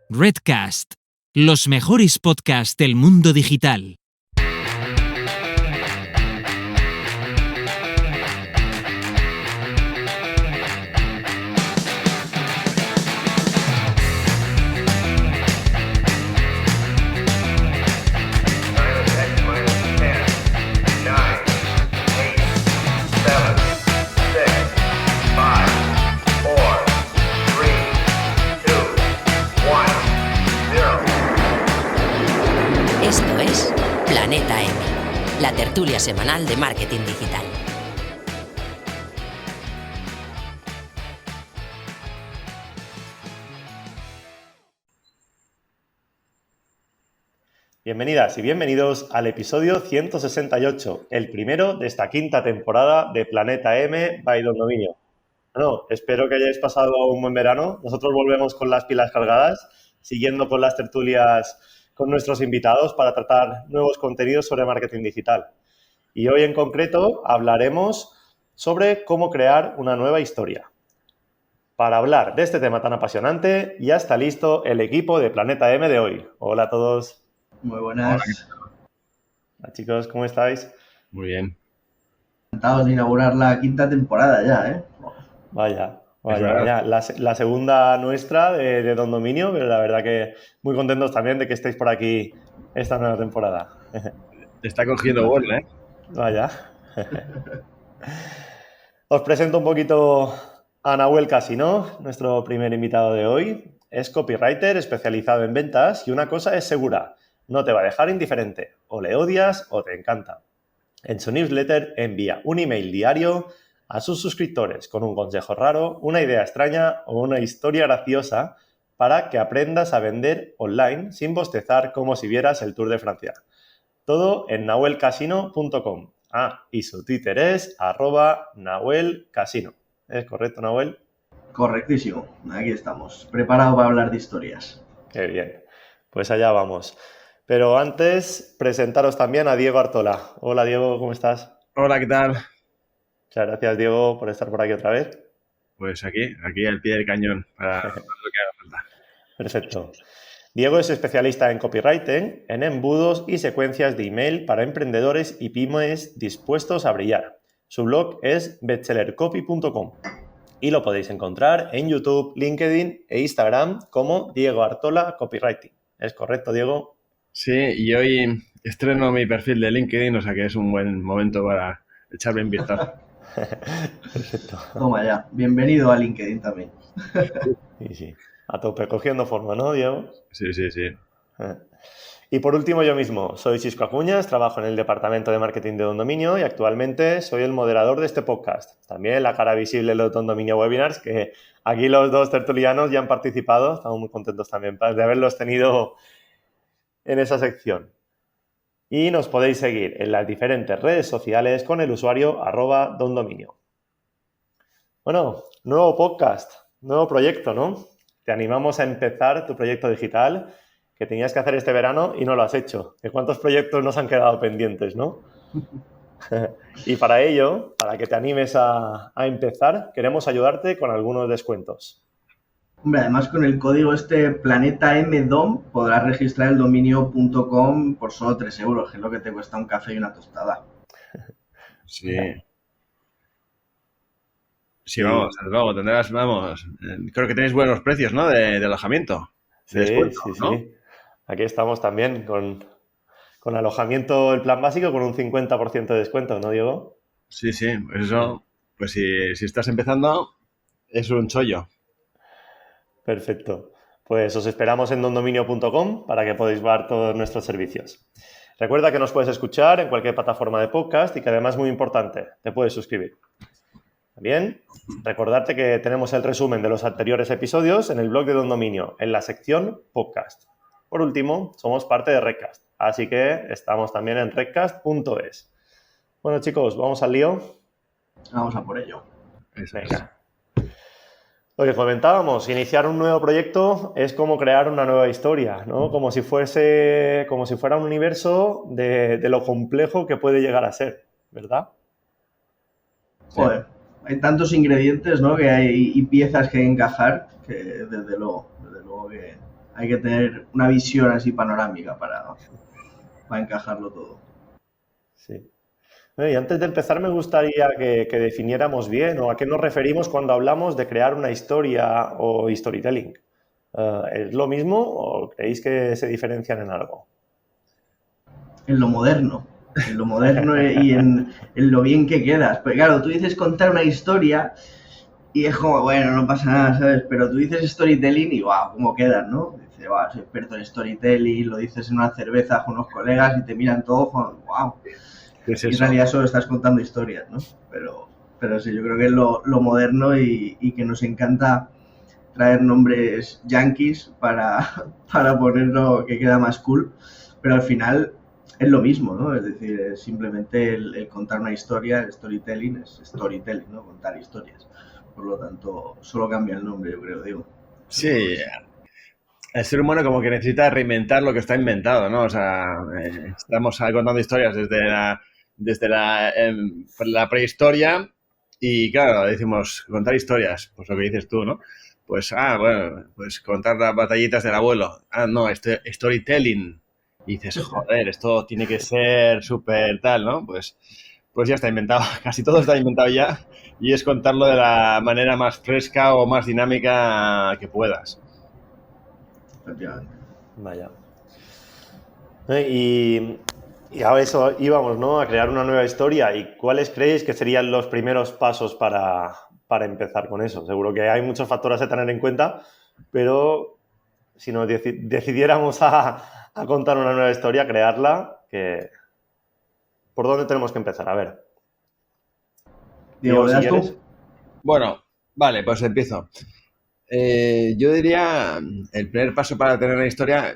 Redcast, los mejores podcasts del mundo digital. Esto es Planeta M, la tertulia semanal de marketing digital. Bienvenidas y bienvenidos al episodio 168, el primero de esta quinta temporada de Planeta M by Don Dominio. Bueno, espero que hayáis pasado un buen verano. Nosotros volvemos con las pilas cargadas, siguiendo con las tertulias con nuestros invitados para tratar nuevos contenidos sobre marketing digital. Y hoy en concreto hablaremos sobre cómo crear una nueva historia. Para hablar de este tema tan apasionante, ya está listo el equipo de Planeta M de hoy. Hola a todos. Muy buenas. Hola chicos, ¿cómo estáis? Muy bien. Encantados de inaugurar la quinta temporada ya, ¿eh? Vaya. La segunda nuestra de Don Dominio, pero la verdad que muy contentos también de que estéis por aquí esta nueva temporada. Te está cogiendo bola, ¿eh? Vaya. Os presento un poquito a Nahuel Casino, nuestro primer invitado de hoy. Es copywriter especializado en ventas y una cosa es segura, no te va a dejar indiferente. O le odias o te encanta. En su newsletter envía un email diario a sus suscriptores con un consejo raro, una idea extraña o una historia graciosa para que aprendas a vender online sin bostezar como si vieras el Tour de Francia. Todo en nahuelcasino.com. Y su Twitter es @nahuelcasino. ¿Es correcto, Nahuel? Correctísimo. Aquí estamos. Preparado para hablar de historias. Qué bien. Pues allá vamos. Pero antes, presentaros también a Diego Artola. Hola, Diego, ¿cómo estás? Hola, ¿qué tal? Muchas gracias, Diego, por estar por aquí otra vez. Pues aquí al pie del cañón, para lo que haga falta. Perfecto. Diego es especialista en copywriting, en embudos y secuencias de email para emprendedores y pymes dispuestos a brillar. Su blog es bestsellercopy.com y lo podéis encontrar en YouTube, LinkedIn e Instagram como Diego Artola Copywriting. ¿Es correcto, Diego? Sí, y hoy estreno mi perfil de LinkedIn, o sea que es un buen momento para echarle un vistazo. Perfecto. Toma ya. Bienvenido a LinkedIn también. Sí. A tope, cogiendo forma, ¿no, Diego? Sí. Y por último, yo mismo. Soy Xisco Acuñas, trabajo en el departamento de marketing de Don Dominio y actualmente soy el moderador de este podcast. También la cara visible de los Don Dominio Webinars, que aquí los dos tertulianos ya han participado. Estamos muy contentos también de haberlos tenido en esa sección. Y nos podéis seguir en las diferentes redes sociales con el usuario @dondominio. Bueno, nuevo podcast, nuevo proyecto, ¿no? Te animamos a empezar tu proyecto digital que tenías que hacer este verano y no lo has hecho. ¿De cuántos proyectos nos han quedado pendientes, no? Y para ello, para que te animes a empezar, queremos ayudarte con algunos descuentos. Hombre, además con el código PlanetaMDOM podrás registrar el dominio.com por solo 3 euros, que es lo que te cuesta un café y una tostada. Sí. Sí, vamos, desde luego, tendrás, creo que tenéis buenos precios, ¿no? De alojamiento. Sí, descuento, sí. ¿no? Aquí estamos también con alojamiento, el plan básico, con un 50% de descuento, ¿no, Diego? Sí, pues eso, pues si estás empezando, es un chollo. Perfecto. Pues os esperamos en dondominio.com para que podáis ver todos nuestros servicios. Recuerda que nos puedes escuchar en cualquier plataforma de podcast y que además, muy importante, te puedes suscribir. También, recordarte que tenemos el resumen de los anteriores episodios en el blog de Don Dominio, en la sección podcast. Por último, somos parte de Redcast, así que estamos también en redcast.es. Bueno, chicos, ¿vamos al lío? Vamos a por ello. Eso es. Venga. Lo que comentábamos, iniciar un nuevo proyecto es como crear una nueva historia, ¿no? Como si fuera un universo de lo complejo que puede llegar a ser, ¿verdad? Joder, hay tantos ingredientes, ¿no? Que hay y piezas que encajar que desde luego que Hay que tener una visión así panorámica para encajarlo todo. Sí. Y antes de empezar me gustaría que definiéramos bien o a qué nos referimos cuando hablamos de crear una historia o storytelling. ¿Es lo mismo o creéis que se diferencian en algo? En lo moderno y en lo bien que quedas. Porque claro, tú dices contar una historia y es como, bueno, no pasa nada, ¿sabes? Pero tú dices storytelling y wow, ¿cómo quedas, no? Dices, wow, soy experto en storytelling, lo dices en una cerveza con unos colegas y te miran todos como, wow. ¿Qué es Y en eso? realidad solo estás contando historias, ¿no? Pero sí, yo creo que es lo moderno y que nos encanta traer nombres yankees para ponerlo que queda más cool, pero al final es lo mismo, ¿no? Es decir, es simplemente el contar una historia, el storytelling es storytelling, ¿no? Contar historias. Por lo tanto, solo cambia el nombre, yo creo, digo. Sí, el ser humano como que necesita reinventar lo que está inventado, ¿no? O sea, estamos contando historias desde la prehistoria y, claro, decimos contar historias, pues lo que dices tú, ¿no? Pues, bueno, pues contar las batallitas del abuelo. No, storytelling. Y dices, joder, esto tiene que ser súper tal, ¿no? Pues ya está inventado. Casi todo está inventado ya y es contarlo de la manera más fresca o más dinámica que puedas. Efectivamente. Vaya. Y a eso íbamos, ¿no? A crear una nueva historia. ¿Y cuáles creéis que serían los primeros pasos para empezar con eso? Seguro que hay muchos factores a tener en cuenta, pero si nos decidiéramos a contar una nueva historia, crearla, ¿por dónde tenemos que empezar? A ver. Diego, si ¿das tú? quieres. Bueno, vale, pues empiezo. Yo diría el primer paso para tener una historia,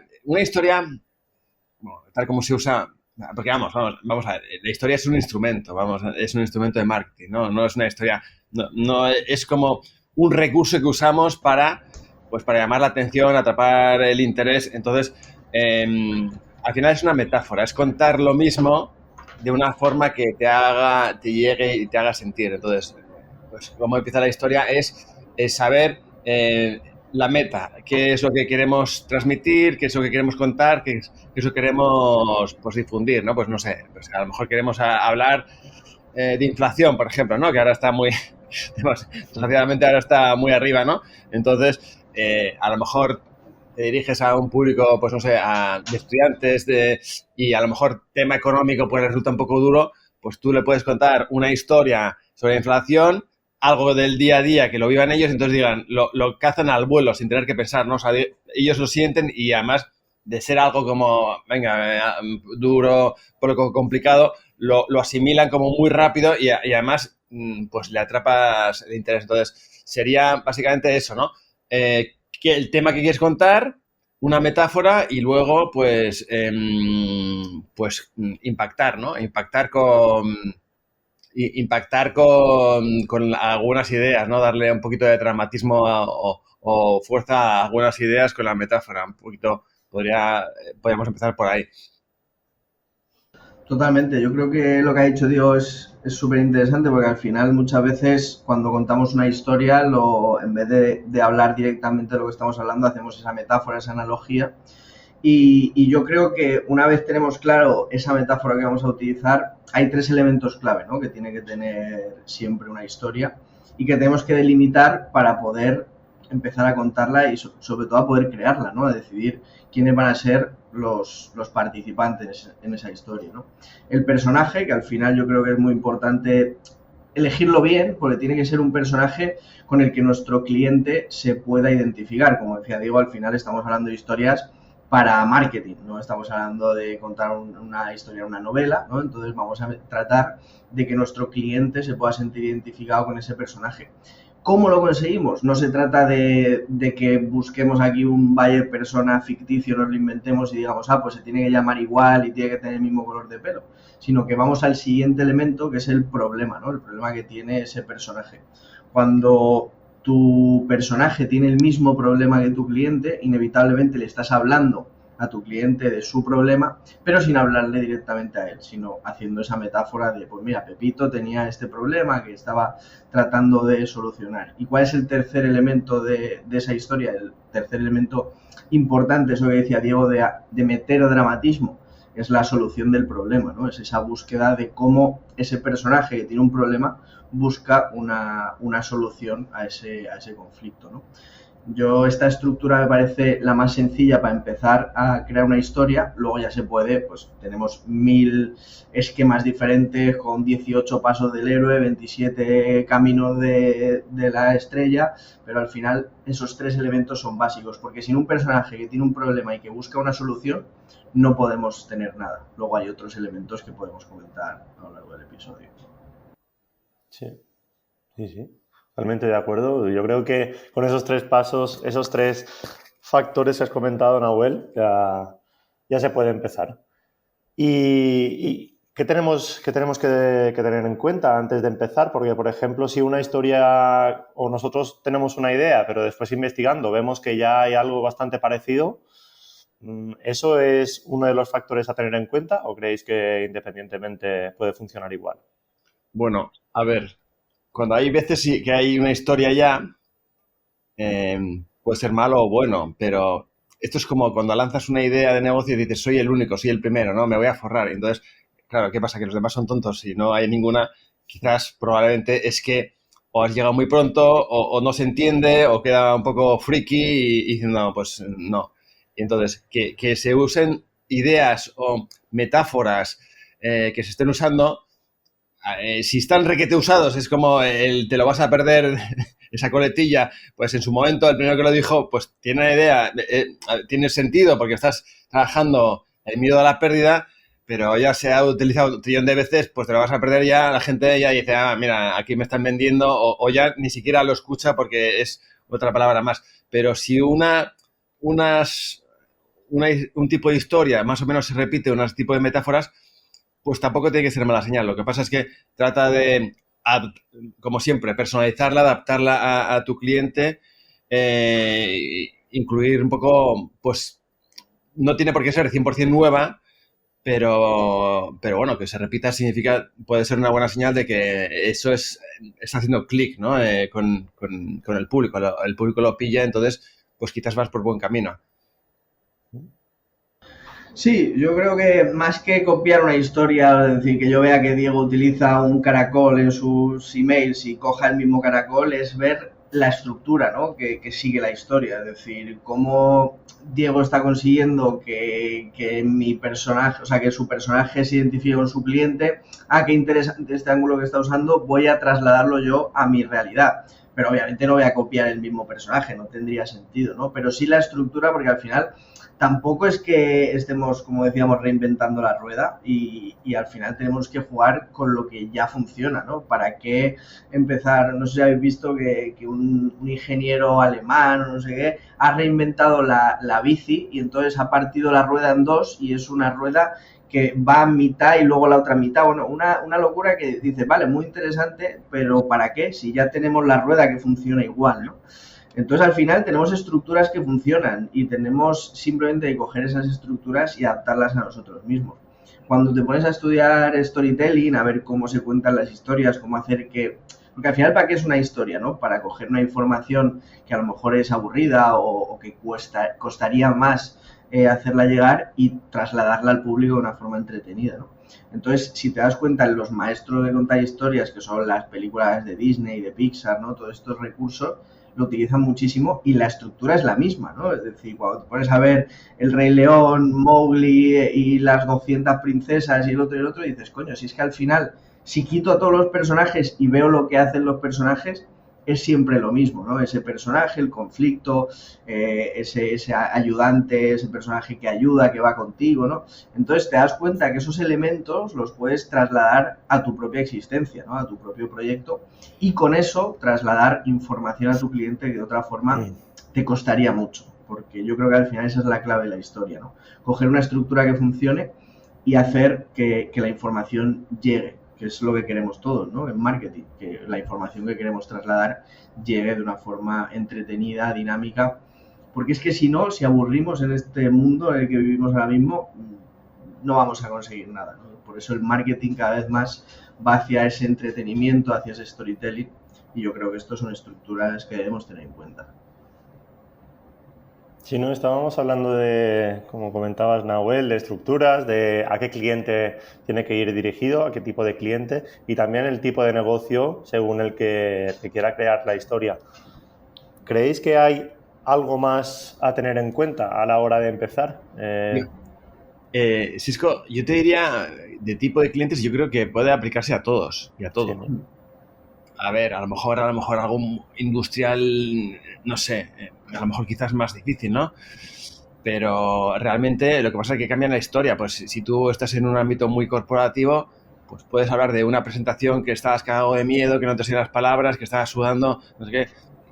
bueno, tal como se usa, porque vamos a ver, la historia es un instrumento, es un instrumento de marketing, no es una historia, no es como un recurso que usamos para llamar la atención, atrapar el interés. Entonces, al final es una metáfora, es contar lo mismo de una forma que te llegue y te haga sentir. Entonces, pues cómo empieza la historia es saber la meta, qué es lo que queremos transmitir, qué es lo que queremos contar, qué es lo que queremos pues difundir, ¿no? Pues no sé, pues a lo mejor queremos hablar de inflación, por ejemplo, ¿no? Que ahora está muy, desgraciadamente ahora está muy arriba, ¿no? Entonces, a lo mejor te diriges a un público, pues no sé, de estudiantes y a lo mejor tema económico pues resulta un poco duro, pues tú le puedes contar una historia sobre inflación, algo del día a día que lo vivan ellos, entonces digan, lo cazan al vuelo sin tener que pensar, ¿no? O sea, ellos lo sienten y además de ser algo como, venga, duro, poco complicado, lo asimilan como muy rápido y además pues le atrapas el interés. Entonces, sería básicamente eso, ¿no? Que el tema que quieres contar, una metáfora y luego, pues impactar, ¿no? Impactar con algunas ideas, ¿no? Darle un poquito de dramatismo o fuerza a algunas ideas con la metáfora. Un poquito podríamos empezar por ahí. Totalmente, yo creo que lo que ha dicho Diego es súper interesante porque al final muchas veces cuando contamos una historia, en vez de hablar directamente de lo que estamos hablando, hacemos esa metáfora, esa analogía. Y yo creo que una vez tenemos claro esa metáfora que vamos a utilizar, hay 3 elementos clave, ¿no? Que tiene que tener siempre una historia y que tenemos que delimitar para poder empezar a contarla y sobre todo a poder crearla, ¿no? A decidir quiénes van a ser los participantes en esa historia, ¿no? El personaje, que al final yo creo que es muy importante elegirlo bien, porque tiene que ser un personaje con el que nuestro cliente se pueda identificar. Como decía Diego, al final estamos hablando de historias para marketing, no estamos hablando de contar una historia, una novela, ¿no? Entonces vamos a tratar de que nuestro cliente se pueda sentir identificado con ese personaje. ¿Cómo lo conseguimos? No se trata de que busquemos aquí un buyer persona ficticio, nos lo inventemos y digamos, pues se tiene que llamar igual y tiene que tener el mismo color de pelo, sino que vamos al siguiente elemento, que es el problema, ¿no? El problema que tiene ese personaje. Cuando tu personaje tiene el mismo problema que tu cliente, inevitablemente le estás hablando a tu cliente de su problema, pero sin hablarle directamente a él, sino haciendo esa metáfora de, pues mira, Pepito tenía este problema que estaba tratando de solucionar. ¿Y cuál es el tercer elemento de esa historia? tercer elemento importante, eso que decía Diego, de meter dramatismo, es la solución del problema, ¿no? Es esa búsqueda de cómo ese personaje que tiene un problema busca una solución a ese conflicto, ¿no? Esta estructura me parece la más sencilla para empezar a crear una historia. Luego ya se puede, pues tenemos 1000 esquemas diferentes con 18 pasos del héroe, 27 caminos de la estrella, pero al final esos 3 elementos son básicos, porque sin un personaje que tiene un problema y que busca una solución, no podemos tener nada. Luego hay otros elementos que podemos comentar a lo largo del episodio. Sí. Totalmente de acuerdo. Yo creo que con esos 3 pasos, esos 3 factores que has comentado, Nahuel, ya se puede empezar. ¿Y qué tenemos que tener en cuenta antes de empezar? Porque, por ejemplo, si una historia o nosotros tenemos una idea, pero después investigando vemos que ya hay algo bastante parecido, ¿eso es uno de los factores a tener en cuenta o creéis que independientemente puede funcionar igual? Bueno, a ver, cuando hay veces que hay una historia ya, puede ser malo o bueno, pero esto es como cuando lanzas una idea de negocio y dices, soy el único, soy el primero, ¿no? Me voy a forrar. Entonces, claro, ¿qué pasa? Que los demás son tontos y no hay ninguna. Quizás, probablemente, es que o has llegado muy pronto o no se entiende o queda un poco friki y dicen, no, pues no. Y entonces, que se usen ideas o metáforas que se estén usando, si están requete usados, es como te lo vas a perder, esa coletilla, pues en su momento el primero que lo dijo, pues tiene una idea, tiene sentido porque estás trabajando el miedo a la pérdida, pero ya se ha utilizado un trillón de veces, pues te lo vas a perder ya, la gente ya dice, mira, aquí me están vendiendo, o ya ni siquiera lo escucha porque es otra palabra más. Pero si un tipo de historia más o menos se repite, un tipo de metáforas, pues tampoco tiene que ser mala señal. Lo que pasa es que trata de, como siempre, personalizarla, adaptarla a tu cliente, incluir un poco, pues no tiene por qué ser 100% nueva, pero bueno, que se repita puede ser una buena señal de que eso está haciendo clic, ¿no? Con el público. El público lo pilla, entonces pues quizás vas por buen camino. Sí, yo creo que más que copiar una historia, es decir, que yo vea que Diego utiliza un caracol en sus emails y coja el mismo caracol, es ver la estructura, ¿no? que sigue la historia, es decir, cómo Diego está consiguiendo que mi personaje, o sea, que su personaje se identifique con su cliente. Qué interesante este ángulo que está usando, voy a trasladarlo yo a mi realidad. Pero obviamente no voy a copiar el mismo personaje, no tendría sentido, ¿no? Pero sí la estructura, porque al final tampoco es que estemos, como decíamos, reinventando la rueda y al final tenemos que jugar con lo que ya funciona, ¿no? ¿Para qué empezar? No sé si habéis visto que un ingeniero alemán o no sé qué ha reinventado la bici y entonces ha partido la rueda en 2 y es una rueda que va a mitad y luego la otra mitad. Bueno, una locura que dice, vale, muy interesante, pero ¿para qué? Si ya tenemos la rueda que funciona igual, ¿no? Entonces, al final, tenemos estructuras que funcionan y tenemos simplemente que coger esas estructuras y adaptarlas a nosotros mismos. Cuando te pones a estudiar storytelling, a ver cómo se cuentan las historias, cómo hacer que... Porque al final, ¿para qué es una historia, no? Para coger una información que a lo mejor es aburrida o que costaría más hacerla llegar y trasladarla al público de una forma entretenida, ¿no? Entonces, si te das cuenta, los maestros de contar historias, que son las películas de Disney, de Pixar, ¿no? Todos estos recursos lo utilizan muchísimo y la estructura es la misma, ¿no? Es decir, cuando te pones a ver El Rey León, Mowgli y las 200 princesas y el otro, y dices, coño, si es que al final, si quito a todos los personajes y veo lo que hacen los personajes, es siempre lo mismo, ¿no? Ese personaje, el conflicto, ese ayudante, ese personaje que ayuda, que va contigo, ¿no? Entonces te das cuenta que esos elementos los puedes trasladar a tu propia existencia, ¿no? A tu propio proyecto y con eso trasladar información a tu cliente que de otra forma te costaría mucho, porque yo creo que al final esa es la clave de la historia, ¿no? Coger una estructura que funcione y hacer que la información llegue, que es lo que queremos todos, ¿no? En marketing, que la información que queremos trasladar llegue de una forma entretenida, dinámica, porque es que si no, si aburrimos en este mundo en el que vivimos ahora mismo, no vamos a conseguir nada, ¿no? Por eso el marketing cada vez más va hacia ese entretenimiento, hacia ese storytelling, y yo creo que estas son estructuras que debemos tener en cuenta. Si no, estábamos hablando de, como comentabas, Nahuel, de estructuras, de a qué cliente tiene que ir dirigido, a qué tipo de cliente y también el tipo de negocio según el que quiera crear la historia. ¿Creéis que hay algo más a tener en cuenta a la hora de empezar? Sisco, yo te diría, de tipo de clientes, yo creo que puede aplicarse a todos y a todo. Sí, ¿no? A ver, a lo mejor algo industrial, no sé, a lo mejor quizás más difícil, ¿no? Pero realmente lo que pasa es que cambia la historia. Pues si tú estás en un ámbito muy corporativo, pues puedes hablar de una presentación que estabas cagado de miedo, que no te salían las palabras, que estabas sudando, no sé qué,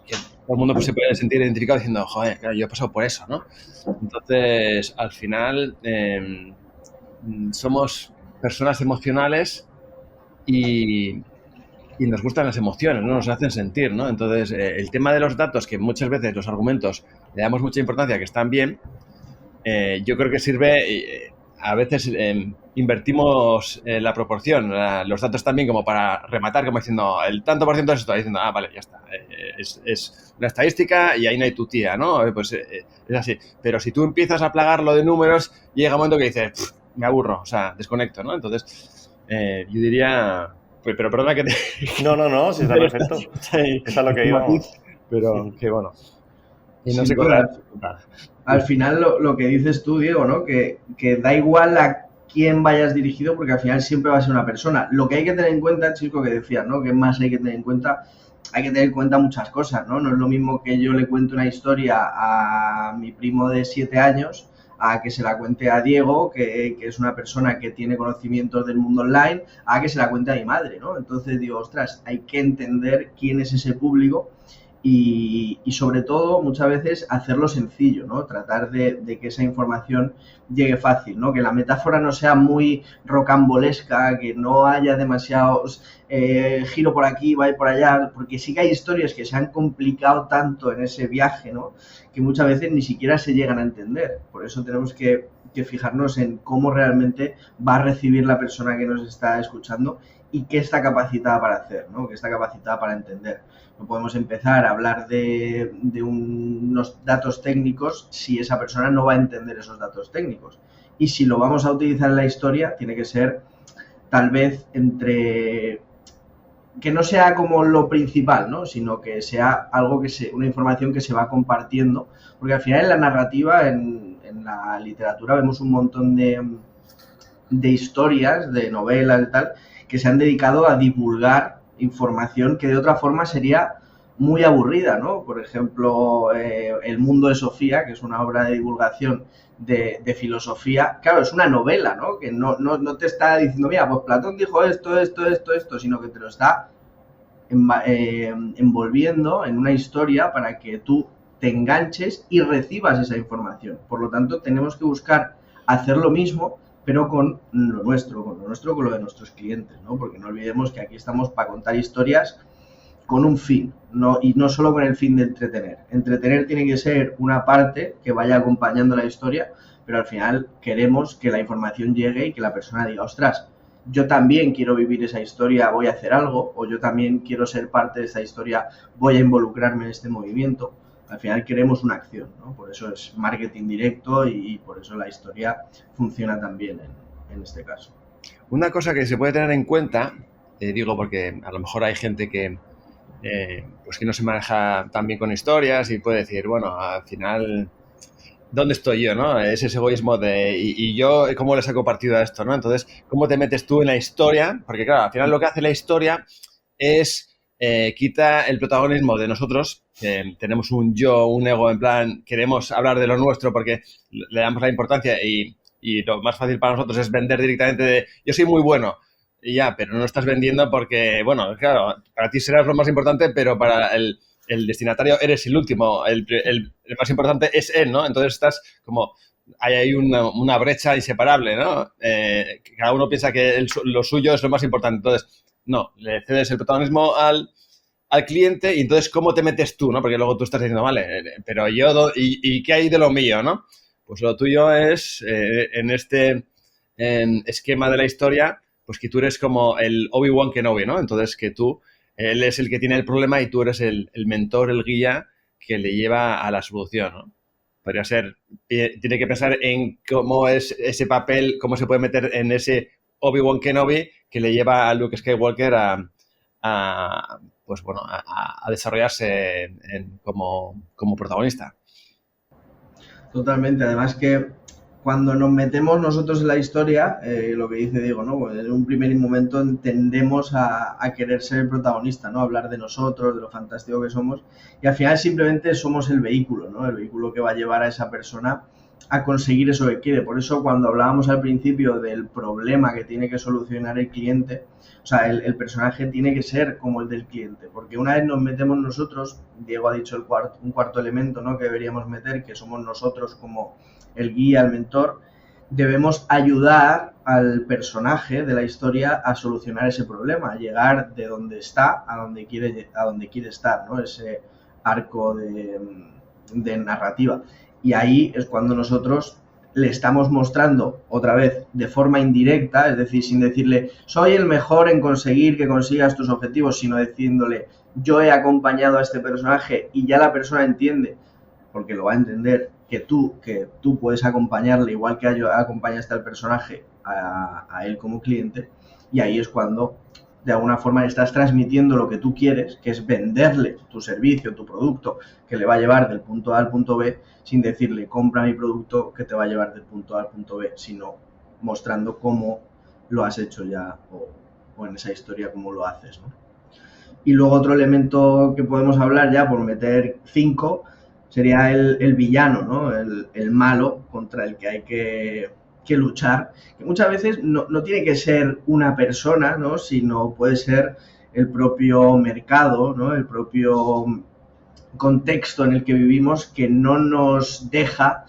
que todo el mundo pues, se puede sentir identificado diciendo, joder, claro, yo he pasado por eso, ¿no? Entonces, al final, somos personas emocionales y nos gustan las emociones, ¿no? Nos hacen sentir, ¿no? Entonces, el tema de los datos, que muchas veces los argumentos le damos mucha importancia, que están bien, yo creo que sirve, a veces invertimos la proporción, los datos también como para rematar, como diciendo, el tanto por ciento es esto, diciendo, vale, ya está, es una estadística y ahí no hay tu tía, ¿no? Pues es así. Pero si tú empiezas a plagarlo de números, llega un momento que dices, me aburro, o sea, desconecto, ¿no? Entonces, yo diría... Pero perdona que te... No, si está perfecto. Es a lo que íbamos. Pero que bueno. Y no Sí, sé pues, al final lo que dices tú, Diego, ¿no? Que da igual a quién vayas dirigido porque al final siempre va a ser una persona. Lo que hay que tener en cuenta, chico, que decías, ¿no? ¿Qué más hay que tener en cuenta? Hay que tener en cuenta muchas cosas, ¿no? No es lo mismo que yo le cuente una historia a mi primo de 7 años a que se la cuente a Diego, que es una persona que tiene conocimientos del mundo online, a que se la cuente a mi madre, ¿no? Entonces digo, ostras, hay que entender quién es ese público y sobre todo muchas veces hacerlo sencillo, ¿no? Tratar de que esa información llegue fácil, ¿no? Que la metáfora no sea muy rocambolesca, que no haya demasiados giro por aquí, va por allá, porque sí que hay historias que se han complicado tanto en ese viaje, ¿no? Que muchas veces ni siquiera se llegan a entender. Por eso tenemos que fijarnos en cómo realmente va a recibir la persona que nos está escuchando y qué está capacitada para hacer, ¿no? Qué está capacitada para entender. No podemos empezar a hablar de unos datos técnicos si esa persona no va a entender esos datos técnicos. Y si lo vamos a utilizar en la historia, tiene que ser tal vez entre... que no sea como lo principal, ¿no? Sino que sea algo una información que se va compartiendo, porque al final en la narrativa, en la literatura, vemos un montón de historias, de novelas y tal, que se han dedicado a divulgar información que de otra forma sería muy aburrida, ¿no? Por ejemplo, El mundo de Sofía, que es una obra de divulgación de filosofía, claro, es una novela, ¿no? Que no te está diciendo, mira, pues Platón dijo esto, sino que te lo está envolviendo en una historia para que tú te enganches y recibas esa información. Por lo tanto, tenemos que buscar hacer lo mismo, pero con lo nuestro, con lo de nuestros clientes, ¿no? Porque no olvidemos que aquí estamos para contar historias con un fin, y no solo con el fin de entretener. Entretener tiene que ser una parte que vaya acompañando la historia, pero al final queremos que la información llegue y que la persona diga, ostras, yo también quiero vivir esa historia, voy a hacer algo, o yo también quiero ser parte de esta historia, voy a involucrarme en este movimiento. Al final queremos una acción, ¿no? Por eso es marketing directo y por eso la historia funciona tan bien en este caso. Una cosa que se puede tener en cuenta, digo porque a lo mejor hay gente que pues que no se maneja tan bien con historias y puede decir, bueno, al final, ¿dónde estoy yo, no? Es ese egoísmo de, y yo, ¿cómo le saco partido a esto, no? Entonces, ¿cómo te metes tú en la historia? Porque, claro, al final lo que hace la historia es quita el protagonismo de nosotros, tenemos un yo, un ego, en plan, queremos hablar de lo nuestro porque le damos la importancia y lo más fácil para nosotros es vender directamente de, yo soy muy bueno. Y ya, pero no estás vendiendo porque, bueno, claro, para ti serás lo más importante, pero para el destinatario eres el último, el más importante es él, ¿no? Entonces estás como, hay una brecha inseparable, ¿no? Cada uno piensa que lo suyo es lo más importante, entonces, no, le cedes el protagonismo al cliente y entonces, ¿cómo te metes tú, no? Porque luego tú estás diciendo, vale, pero yo, ¿y qué hay de lo mío, no? Pues lo tuyo es, en este esquema de la historia, pues que tú eres como el Obi-Wan Kenobi, ¿no? Entonces que él es el que tiene el problema y tú eres el mentor, el guía que le lleva a la solución, ¿no? podría ser, tiene que pensar en cómo es ese papel, cómo se puede meter en ese Obi-Wan Kenobi que le lleva a Luke Skywalker a desarrollarse como protagonista. Totalmente, además que cuando nos metemos nosotros en la historia, lo que dice Diego, ¿no? Pues en un primer momento tendemos a querer ser el protagonista, ¿no? Hablar de nosotros, de lo fantástico que somos, y al final simplemente somos el vehículo, ¿no? El vehículo que va a llevar a esa persona a conseguir eso que quiere. Por eso cuando hablábamos al principio del problema que tiene que solucionar el cliente, o sea, el personaje tiene que ser como el del cliente, porque una vez nos metemos nosotros, Diego ha dicho un cuarto elemento, ¿no? Que deberíamos meter, que somos nosotros como el guía, el mentor, debemos ayudar al personaje de la historia a solucionar ese problema, a llegar de donde está a donde quiere estar, ¿no? Ese arco de narrativa. Y ahí es cuando nosotros le estamos mostrando otra vez de forma indirecta, es decir, sin decirle soy el mejor en conseguir que consigas tus objetivos, sino diciéndole yo he acompañado a este personaje y ya la persona entiende, porque lo va a entender, que tú puedes acompañarle igual que acompañaste al personaje a él como cliente, y ahí es cuando de alguna forma le estás transmitiendo lo que tú quieres, que es venderle tu servicio, tu producto, que le va a llevar del punto A al punto B, sin decirle compra mi producto que te va a llevar del punto A al punto B, sino mostrando cómo lo has hecho ya o en esa historia cómo lo haces, ¿no? Y luego otro elemento que podemos hablar ya por meter 5 sería el villano, ¿no? El malo contra el que hay que luchar, que muchas veces no tiene que ser una persona, ¿no? Sino puede ser el propio mercado, ¿no? El propio contexto en el que vivimos que no nos deja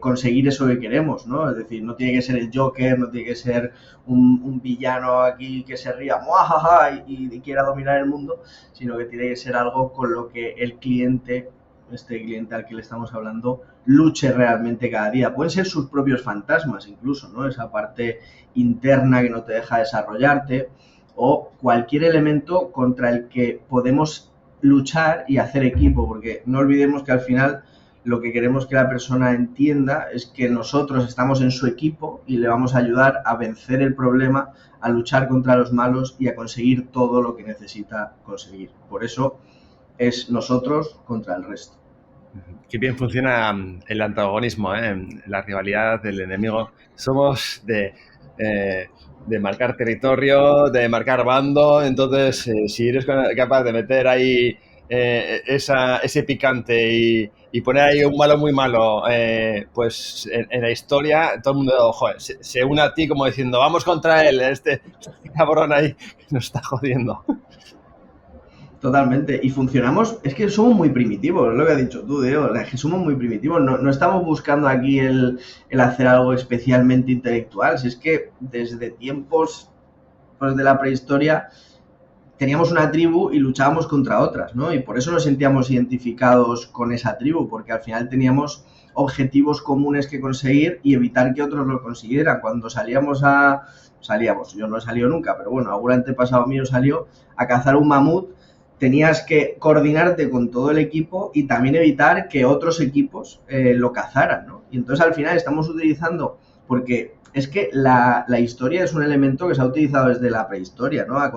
conseguir eso que queremos, ¿no? Es decir, no tiene que ser el Joker, no tiene que ser un villano aquí que se ría ¡muajaja! y quiera dominar el mundo, sino que tiene que ser algo con lo que el cliente, este cliente al que le estamos hablando, luche realmente cada día. Pueden ser sus propios fantasmas incluso, ¿no? Esa parte interna que no te deja desarrollarte, o cualquier elemento contra el que podemos luchar y hacer equipo, porque no olvidemos que al final lo que queremos que la persona entienda es que nosotros estamos en su equipo y le vamos a ayudar a vencer el problema, a luchar contra los malos y a conseguir todo lo que necesita conseguir. Por eso es nosotros contra el resto. Qué bien funciona el antagonismo, la rivalidad del enemigo. Somos de marcar territorio, de marcar bando. Entonces, si eres capaz de meter ahí ese picante y poner ahí un malo muy malo, pues en la historia todo el mundo, joder, se une a ti como diciendo vamos contra él, este cabrón ahí que nos está jodiendo. Totalmente, y funcionamos, es que somos muy primitivos, es lo que has dicho tú, Diego, es que somos muy primitivos, no estamos buscando aquí el hacer algo especialmente intelectual, si es que desde tiempos pues, de la prehistoria teníamos una tribu y luchábamos contra otras, ¿no? Y por eso nos sentíamos identificados con esa tribu, porque al final teníamos objetivos comunes que conseguir y evitar que otros lo consiguieran. Cuando salíamos, yo no he salido nunca, pero bueno, algún antepasado mío salió a cazar un mamut, tenías que coordinarte con todo el equipo y también evitar que otros equipos lo cazaran, ¿no? Y entonces al final estamos utilizando, porque es que la historia es un elemento que se ha utilizado desde la prehistoria, ¿no? A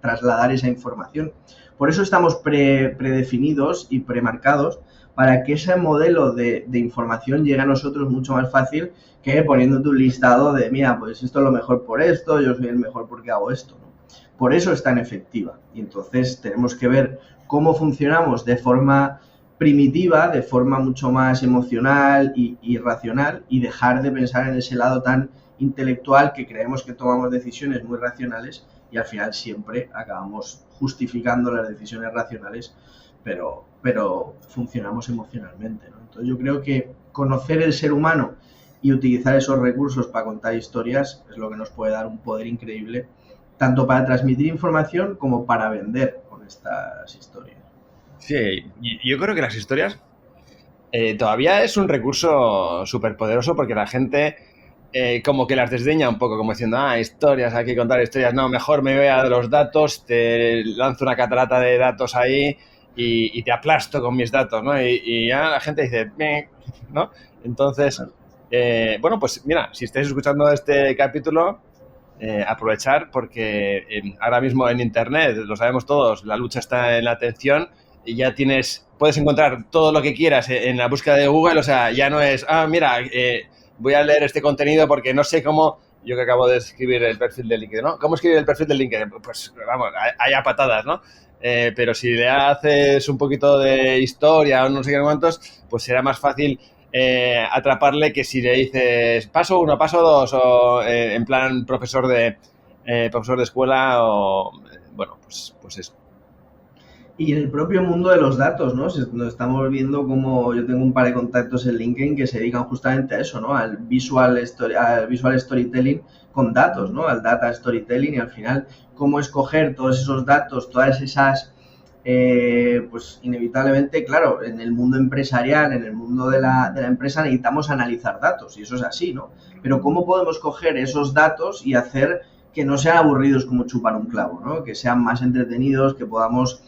trasladar esa información. Por eso estamos predefinidos y premarcados para que ese modelo de información llegue a nosotros mucho más fácil que poniéndote un listado de, mira, pues esto es lo mejor por esto, yo soy el mejor porque hago esto, ¿no? Por eso es tan efectiva. Y entonces tenemos que ver cómo funcionamos de forma primitiva, de forma mucho más emocional y racional, y dejar de pensar en ese lado tan intelectual que creemos que tomamos decisiones muy racionales y al final siempre acabamos justificando las decisiones racionales, pero funcionamos emocionalmente, ¿no? Entonces yo creo que conocer el ser humano y utilizar esos recursos para contar historias es lo que nos puede dar un poder increíble, tanto para transmitir información como para vender con estas historias. Sí, yo creo que las historias todavía es un recurso súper poderoso porque la gente como que las desdeña un poco, como diciendo, historias, hay que contar historias, no, mejor me voy a los datos, te lanzo una catarata de datos ahí y te aplasto con mis datos, ¿no? Y ya la gente dice, "Meh", ¿no? Entonces, bueno, pues mira, si estáis escuchando este capítulo, aprovechar porque ahora mismo en Internet, lo sabemos todos, la lucha está en la atención y ya puedes encontrar todo lo que quieras en la búsqueda de Google, o sea, ya no es, mira, voy a leer este contenido porque no sé cómo, yo que acabo de escribir el perfil de LinkedIn, ¿no? ¿Cómo escribir el perfil de LinkedIn? Pues vamos, hay a patadas, ¿no? Pero si le haces un poquito de historia o no sé qué cuántos, pues será más fácil atraparle que si le dices paso 1, paso 2 o en plan profesor de escuela o bueno, pues eso. Y en el propio mundo de los datos, ¿no? Nos estamos viendo como yo tengo un par de contactos en LinkedIn que se dedican justamente a eso, ¿no? Al visual storytelling con datos, ¿no? Al data storytelling y al final cómo escoger todos esos datos, todas esas, pues inevitablemente, claro, en el mundo empresarial, en el mundo de la empresa necesitamos analizar datos y eso es así, ¿no? Pero cómo podemos coger esos datos y hacer que no sean aburridos como chupar un clavo, ¿no? Que sean más entretenidos, que podamos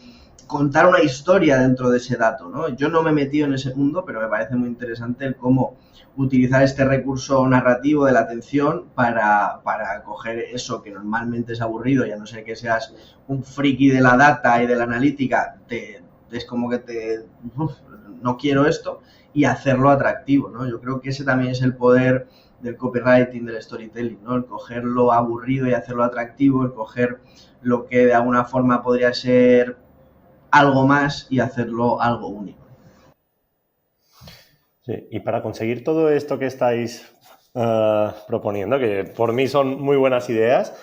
contar una historia dentro de ese dato, ¿no? Yo no me he metido en ese mundo, pero me parece muy interesante el cómo utilizar este recurso narrativo de la atención para coger eso que normalmente es aburrido, y a no ser que seas un friki de la data y de la analítica, es como que no quiero esto, y hacerlo atractivo, ¿no? Yo creo que ese también es el poder del copywriting, del storytelling, ¿no? El coger lo aburrido y hacerlo atractivo, el coger lo que de alguna forma podría ser algo más y hacerlo algo único. Sí, y para conseguir todo esto que estáis proponiendo, que por mí son muy buenas ideas,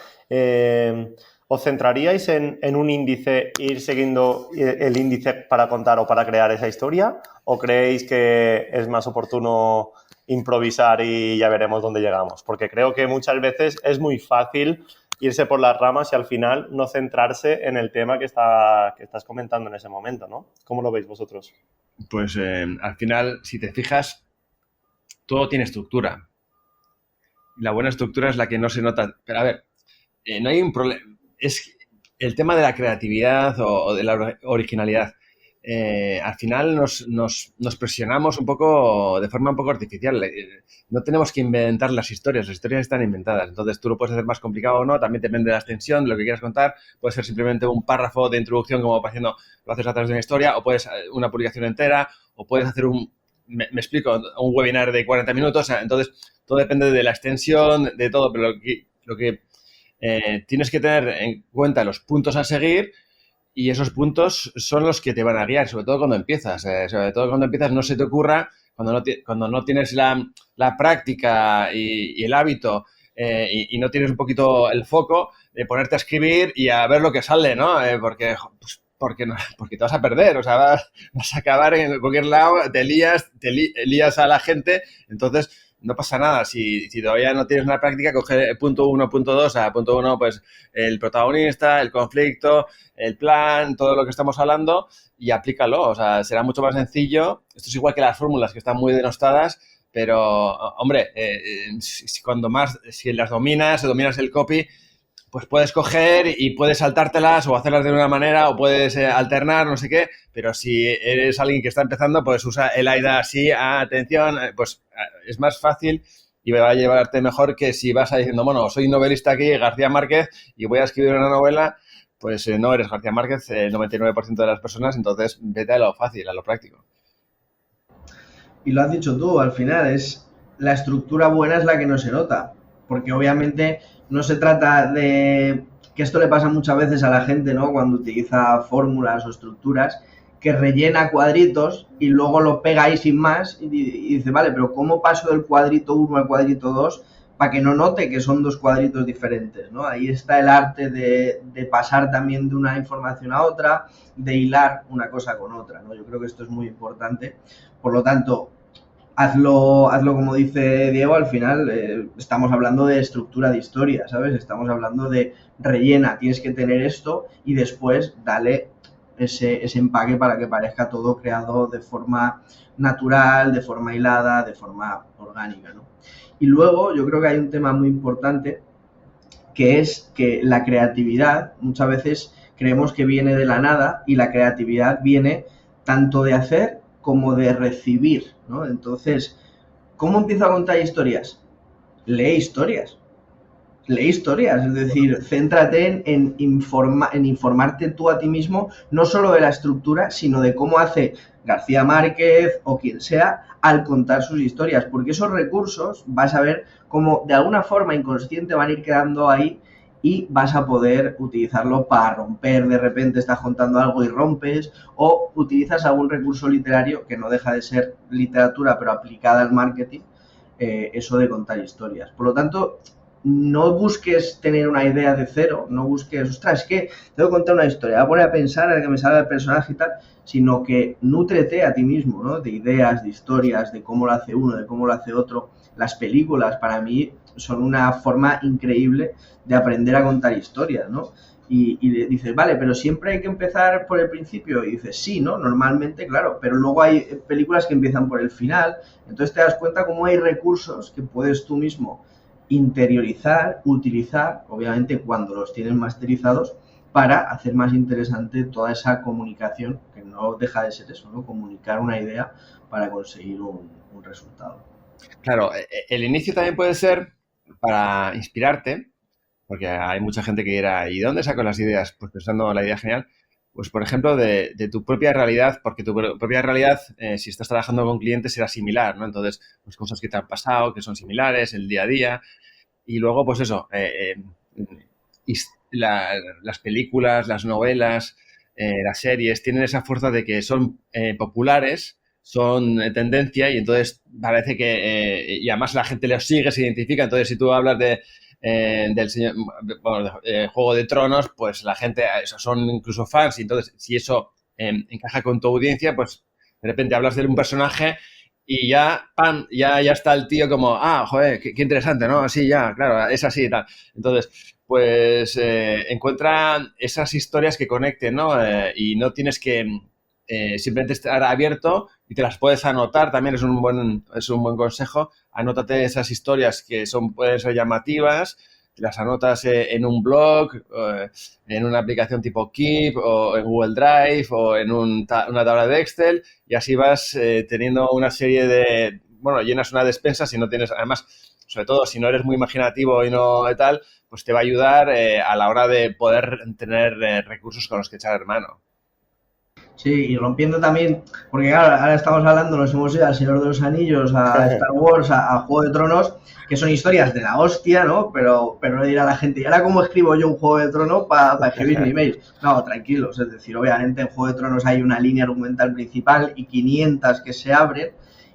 ¿os centraríais en un índice, ir siguiendo el índice para contar o para crear esa historia? ¿O creéis que es más oportuno improvisar y ya veremos dónde llegamos? Porque creo que muchas veces es muy fácil irse por las ramas y al final no centrarse en el tema que estás comentando en ese momento, ¿no? ¿Cómo lo veis vosotros? Pues al final, si te fijas, todo tiene estructura. La buena estructura es la que no se nota. Pero a ver, no hay un problema. Es el tema de la creatividad o de la originalidad. Al final nos presionamos un poco de forma un poco artificial. No tenemos que inventar las historias están inventadas. Entonces tú lo puedes hacer más complicado o no, también depende de la extensión, de lo que quieras contar. Puede ser simplemente un párrafo de introducción como haciendo, lo haces a través de una historia, o puedes una publicación entera, o puedes hacer me explico, un webinar de 40 minutos. Entonces todo depende de la extensión, de todo, pero lo que tienes que tener en cuenta los puntos a seguir. Y esos puntos son los que te van a guiar, sobre todo cuando empiezas. Sobre todo cuando empiezas no se te ocurra, cuando no tienes la práctica y el hábito y no tienes un poquito el foco de ponerte a escribir y a ver lo que sale, ¿no? Porque te vas a perder, o sea, vas a acabar en cualquier lado, te lías a la gente, entonces no pasa nada. Si todavía no tienes una práctica, coge punto 1, punto 2. A punto 1, pues el protagonista, el conflicto, el plan, todo lo que estamos hablando y aplícalo. O sea, será mucho más sencillo. Esto es igual que las fórmulas que están muy denostadas, pero, hombre, si las dominas el copy, pues puedes coger y puedes saltártelas o hacerlas de una manera o puedes alternar, no sé qué, pero si eres alguien que está empezando, pues usa el AIDA así, atención, pues es más fácil y va a llevarte mejor que si vas a diciendo, bueno, soy novelista aquí, García Márquez, y voy a escribir una novela, pues no eres García Márquez, el 99% de las personas, entonces vete a lo fácil, a lo práctico. Y lo has dicho tú, al final la estructura buena es la que no se nota, porque obviamente no se trata de que esto le pasa muchas veces a la gente, ¿no? Cuando utiliza fórmulas o estructuras, que rellena cuadritos y luego lo pega ahí sin más y dice, vale, pero ¿cómo paso del cuadrito 1 al cuadrito 2 para que no note que son dos cuadritos diferentes, ¿no? Ahí está el arte de pasar también de una información a otra, de hilar una cosa con otra, ¿no? Yo creo que esto es muy importante. Por lo tanto, hazlo como dice Diego, al final estamos hablando de estructura de historia, ¿sabes? Estamos hablando de rellena, tienes que tener esto y después dale ese empaque para que parezca todo creado de forma natural, de forma hilada, de forma orgánica, ¿no? Y luego yo creo que hay un tema muy importante que es que la creatividad muchas veces creemos que viene de la nada y la creatividad viene tanto de hacer como de recibir, ¿no? Entonces, ¿cómo empiezo a contar historias? Lee historias, es decir, céntrate en informarte tú a ti mismo, no solo de la estructura, sino de cómo hace García Márquez o quien sea al contar sus historias, porque esos recursos vas a ver cómo de alguna forma inconsciente van a ir quedando ahí y vas a poder utilizarlo para romper, de repente estás contando algo y rompes, o utilizas algún recurso literario que no deja de ser literatura pero aplicada al marketing, eso de contar historias. Por lo tanto, no busques tener una idea de cero, no busques, ostras, es que tengo que contar una historia, voy a poner a pensar a que me salga el personaje y tal, sino que nútrete a ti mismo, ¿no? De ideas, de historias, de cómo lo hace uno, de cómo lo hace otro. Las películas, para mí, son una forma increíble de aprender a contar historias, ¿no? Y dices, vale, pero siempre hay que empezar por el principio. Y dices, sí, ¿no? Normalmente, claro, pero luego hay películas que empiezan por el final. Entonces te das cuenta cómo hay recursos que puedes tú mismo interiorizar, utilizar, obviamente cuando los tienes masterizados, para hacer más interesante toda esa comunicación, que no deja de ser eso, ¿no? Comunicar una idea para conseguir un resultado. Claro, el inicio también puede ser para inspirarte, porque hay mucha gente que dirá, ¿y de dónde saco las ideas? Pues pensando la idea genial, pues por ejemplo de tu propia realidad, porque tu propia realidad, si estás trabajando con clientes, será similar, ¿no? Entonces, pues cosas que te han pasado, que son similares, el día a día, y luego, pues eso, las películas, las novelas, las series, tienen esa fuerza de que son populares, son tendencia, y entonces parece que, y además la gente los sigue, se identifica. Entonces, si tú hablas del señor, bueno, Juego de Tronos, pues la gente, eso, son incluso fans, y entonces si eso encaja con tu audiencia, pues de repente hablas de un personaje y ya, ¡pam!, ya está el tío como, joder, qué interesante, ¿no? Sí, ya, claro, es así y tal. Entonces, pues encuentra esas historias que conecten, ¿no? Y no tienes que simplemente estar abierto, y te las puedes anotar, también es un buen consejo. Anótate esas historias que pueden ser llamativas, te las anotas en un blog, en una aplicación tipo Keep, o en Google Drive, o en una tabla de Excel, y así vas teniendo una serie de, bueno, llenas una despensa. Si no tienes, además, sobre todo si no eres muy imaginativo y no tal, pues te va a ayudar a la hora de poder tener recursos con los que echar mano. Sí, y rompiendo también, porque claro, ahora estamos hablando, nos hemos ido al Señor de los Anillos, a Star Wars, a Juego de Tronos, que son historias de la hostia, ¿no? Pero no dirá la gente, ¿y ahora cómo escribo yo un Juego de Tronos para escribir mi email? No, tranquilos, es decir, obviamente en Juego de Tronos hay una línea argumental principal y 500 que se abren,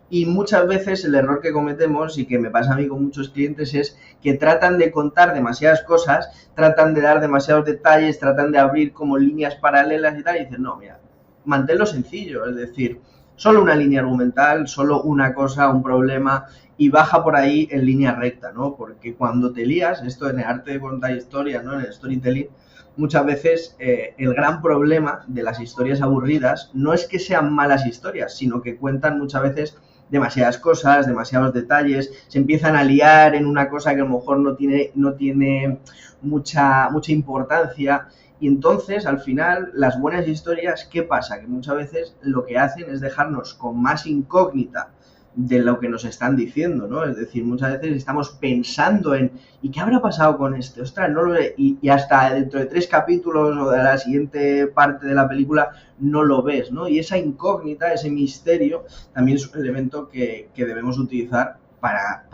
y muchas veces el error que cometemos, y que me pasa a mí con muchos clientes, es que tratan de contar demasiadas cosas, tratan de dar demasiados detalles, tratan de abrir como líneas paralelas y tal, y dicen, no, mira, manténlo sencillo, es decir, solo una línea argumental, solo una cosa, un problema, y baja por ahí en línea recta, ¿no? Porque cuando te lías, esto en el arte de contar historias, ¿no? En el storytelling, muchas veces el gran problema de las historias aburridas no es que sean malas historias, sino que cuentan muchas veces demasiadas cosas, demasiados detalles, se empiezan a liar en una cosa que a lo mejor no tiene mucha importancia. Y entonces, al final, las buenas historias, ¿qué pasa? Que muchas veces lo que hacen es dejarnos con más incógnita de lo que nos están diciendo, ¿no? Es decir, muchas veces estamos pensando en ¿y qué habrá pasado con este? Ostras, no lo sé. Y hasta dentro de 3 capítulos o de la siguiente parte de la película no lo ves, ¿no? Y esa incógnita, ese misterio, también es un elemento que debemos utilizar para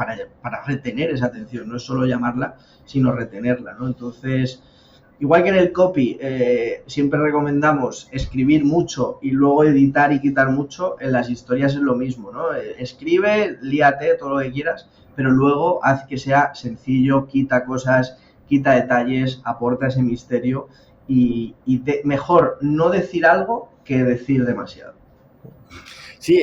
retener esa atención. No es solo llamarla, sino retenerla, ¿no? Entonces, igual que en el copy, siempre recomendamos escribir mucho y luego editar y quitar mucho, en las historias es lo mismo, ¿no? Escribe, líate, todo lo que quieras, pero luego haz que sea sencillo, quita cosas, quita detalles, aporta ese misterio y mejor no decir algo que decir demasiado. Sí,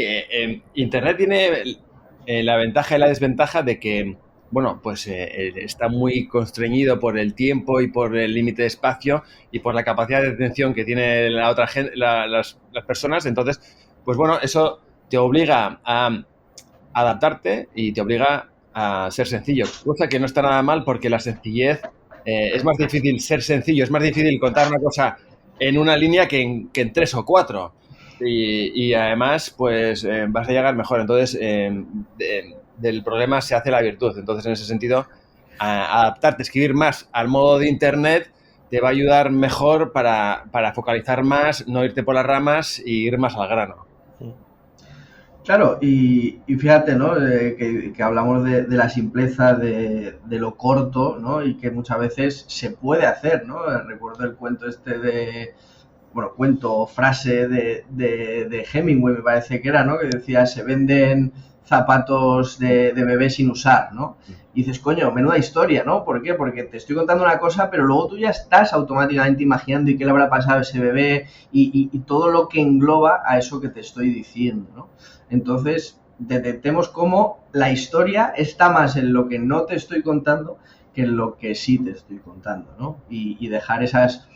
Internet tiene la ventaja y la desventaja de que, bueno, pues está muy constreñido por el tiempo y por el límite de espacio y por la capacidad de atención que tiene la otra gente, las personas. Entonces, pues bueno, eso te obliga a adaptarte y te obliga a ser sencillo, cosa que no está nada mal, porque la sencillez, es más difícil ser sencillo, es más difícil contar una cosa en una línea que en 3 o 4. Y además, pues vas a llegar mejor. Entonces, del problema se hace la virtud. Entonces, en ese sentido, adaptarte, escribir más al modo de Internet te va a ayudar mejor para focalizar más, no irte por las ramas y ir más al grano. Claro, y fíjate, ¿no? Que hablamos de la simpleza, de lo corto, ¿no? Y que muchas veces se puede hacer, ¿no? Recuerdo el cuento cuento o frase de Hemingway, me parece que era, ¿no? Que decía, se venden zapatos de bebé sin usar, ¿no? Y dices, coño, menuda historia, ¿no? ¿Por qué? Porque te estoy contando una cosa, pero luego tú ya estás automáticamente imaginando y qué le habrá pasado a ese bebé y todo lo que engloba a eso que te estoy diciendo, ¿no? Entonces, detectemos cómo la historia está más en lo que no te estoy contando que en lo que sí te estoy contando, ¿no? Y dejar esas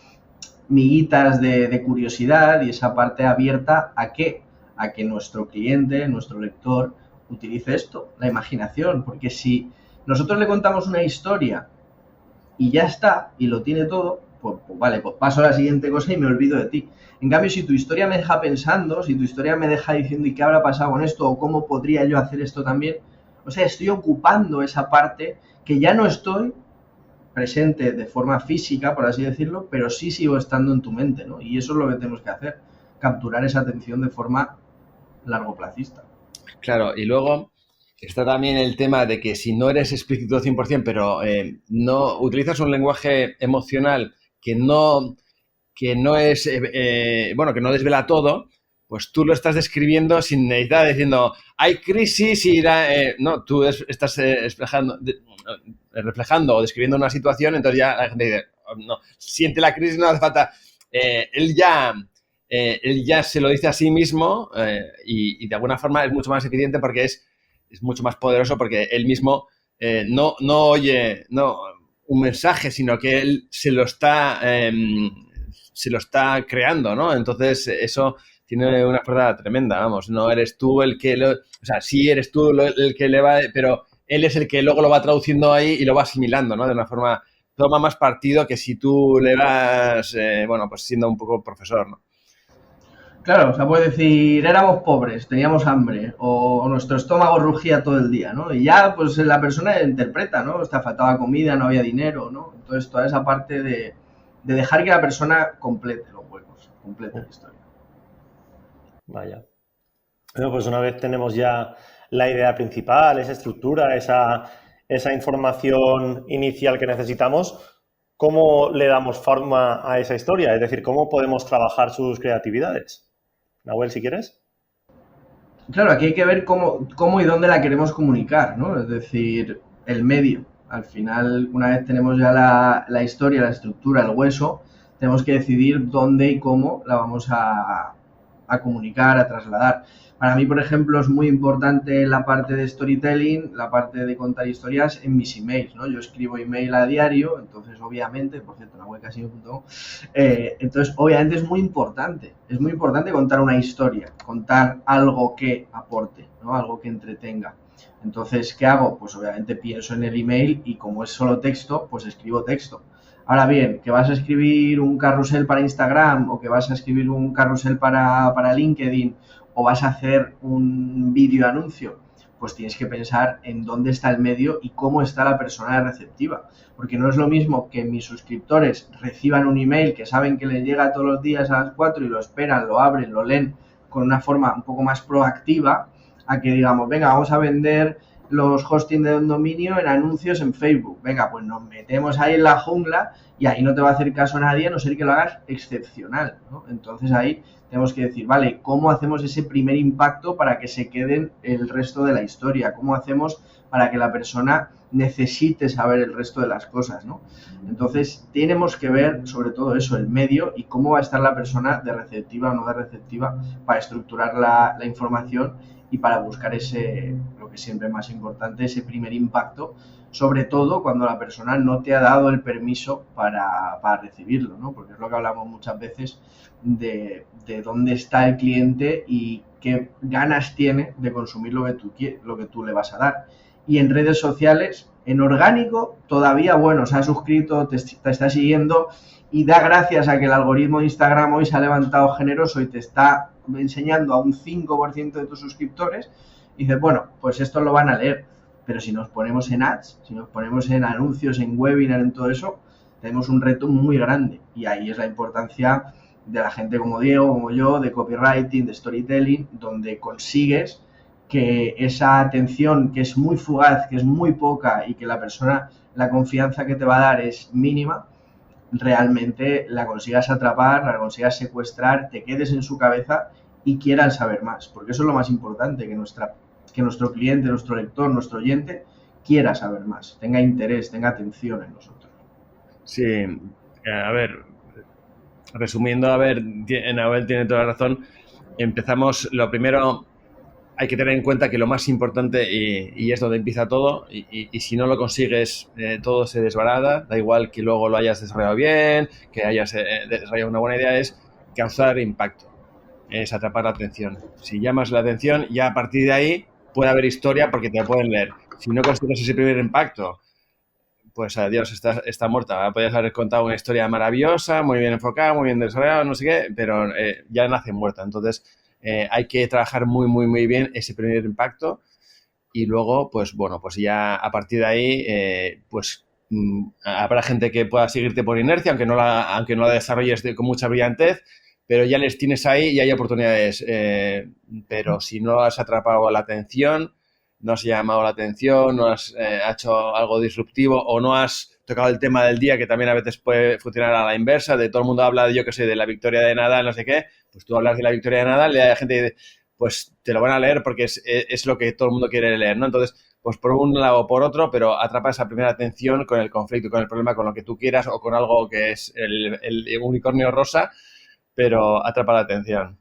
miguitas de curiosidad y esa parte abierta ¿a qué? A que nuestro cliente, nuestro lector, utilice esto, la imaginación, porque si nosotros le contamos una historia y ya está, y lo tiene todo, pues vale, pues paso a la siguiente cosa y me olvido de ti. En cambio, si tu historia me deja pensando, si tu historia me deja diciendo ¿y qué habrá pasado con esto? ¿O cómo podría yo hacer esto también? O sea, estoy ocupando esa parte que ya no estoy presente de forma física, por así decirlo, pero sí sigo estando en tu mente, ¿no? Y eso es lo que tenemos que hacer, capturar esa atención de forma largoplacista. Claro, y luego está también el tema de que si no eres explícito 100%, pero no utilizas un lenguaje emocional que no es, que no desvela todo, pues tú lo estás describiendo sin necesidad de diciendo, hay crisis y no, tú estás reflejando o describiendo una situación, entonces ya la gente dice, no, siente la crisis, no hace falta. Él ya se lo dice a sí mismo y de alguna forma es mucho más eficiente porque es mucho más poderoso porque él mismo no oye un mensaje, sino que él se lo está creando, ¿no? Entonces eso tiene una fuerza tremenda, vamos, no eres tú el que o sea, sí eres tú el que le va, pero él es el que luego lo va traduciendo ahí y lo va asimilando, ¿no? De una forma, toma más partido que si tú le vas, pues siendo un poco profesor, ¿no? Claro, o sea, puedes decir, éramos pobres, teníamos hambre, o nuestro estómago rugía todo el día, ¿no? Y ya, pues la persona interpreta, ¿no? Te faltaba comida, no había dinero, ¿no? Entonces, toda esa parte de dejar que la persona complete los huecos, complete la historia. Vaya. Bueno, pues una vez tenemos ya la idea principal, esa estructura, esa información inicial que necesitamos, ¿cómo le damos forma a esa historia? Es decir, ¿cómo podemos trabajar sus creatividades? Nahuel, si quieres. Claro, aquí hay que ver cómo y dónde la queremos comunicar, ¿no? Es decir, el medio. Al final, una vez tenemos ya la historia, la estructura, el hueso, tenemos que decidir dónde y cómo la vamos a comunicar, a trasladar. Para mí, por ejemplo, es muy importante la parte de storytelling, la parte de contar historias en mis emails, ¿no? Yo escribo email a diario, entonces obviamente, por cierto, nahuelcasino.com, entonces obviamente es muy importante contar una historia, contar algo que aporte, ¿no? Algo que entretenga. Entonces, ¿qué hago? Pues obviamente pienso en el email y como es solo texto, pues escribo texto. Ahora bien, que vas a escribir un carrusel para Instagram o que vas a escribir un carrusel para LinkedIn o vas a hacer un vídeo anuncio, pues tienes que pensar en dónde está el medio y cómo está la persona receptiva. Porque no es lo mismo que mis suscriptores reciban un email que saben que les llega todos los días a las 4 y lo esperan, lo abren, lo leen con una forma un poco más proactiva, a que digamos, venga, vamos a vender los hosting de un dominio en anuncios en Facebook. Venga, pues nos metemos ahí en la jungla y ahí no te va a hacer caso nadie a no ser que lo hagas excepcional, ¿no? Entonces ahí tenemos que decir, vale, ¿cómo hacemos ese primer impacto para que se queden el resto de la historia? ¿Cómo hacemos para que la persona necesite saber el resto de las cosas, ¿no? Entonces tenemos que ver sobre todo eso, el medio y cómo va a estar la persona de receptiva o no de receptiva para estructurar la información y para buscar lo que siempre es más importante, ese primer impacto, sobre todo cuando la persona no te ha dado el permiso para recibirlo, ¿no? Porque es lo que hablamos muchas veces de dónde está el cliente y qué ganas tiene de consumir lo que tú le vas a dar. Y en redes sociales En orgánico, todavía, bueno, se ha suscrito, te está siguiendo y da gracias a que el algoritmo de Instagram hoy se ha levantado generoso y te está enseñando a un 5% de tus suscriptores. Y dices, bueno, pues esto lo van a leer. Pero si nos ponemos en ads, si nos ponemos en anuncios, en webinar, en todo eso, tenemos un reto muy grande. Y ahí es la importancia de la gente como Diego, como yo, de copywriting, de storytelling, donde consigues que esa atención que es muy fugaz, que es muy poca y que la persona, la confianza que te va a dar es mínima, realmente la consigas atrapar, la consigas secuestrar, te quedes en su cabeza y quieran saber más. Porque eso es lo más importante, que nuestro cliente, nuestro lector, nuestro oyente quiera saber más, tenga interés, tenga atención en nosotros. Sí, a ver, resumiendo, Nahuel tiene toda la razón. Empezamos, lo primero, hay que tener en cuenta que lo más importante, y es donde empieza todo, y si no lo consigues, todo se desbarata, da igual que luego lo hayas desarrollado bien, que hayas desarrollado una buena idea, es causar impacto, es atrapar la atención. Si llamas la atención, ya a partir de ahí puede haber historia porque te la pueden leer. Si no consigues ese primer impacto, pues adiós, está muerta. Podrías haber contado una historia maravillosa, muy bien enfocada, muy bien desarrollada, no sé qué, pero ya nace muerta. Entonces, hay que trabajar muy, muy, muy bien ese primer impacto y luego, pues bueno, pues ya a partir de ahí, pues habrá gente que pueda seguirte por inercia, aunque no la desarrolles con mucha brillantez, pero ya les tienes ahí y hay oportunidades. Pero si no has atrapado la atención, no has llamado la atención, no has hecho algo disruptivo o no has tocado el tema del día, que también a veces puede funcionar a la inversa, de todo el mundo habla, yo qué sé, de la victoria de Nadal, no sé qué, pues tú hablas de la victoria de Nadal y hay gente que pues te lo van a leer porque es lo que todo el mundo quiere leer, ¿no? Entonces, pues por un lado o por otro, pero atrapa esa primera atención con el conflicto, con el problema, con lo que tú quieras o con algo que es el unicornio rosa, pero atrapa la atención.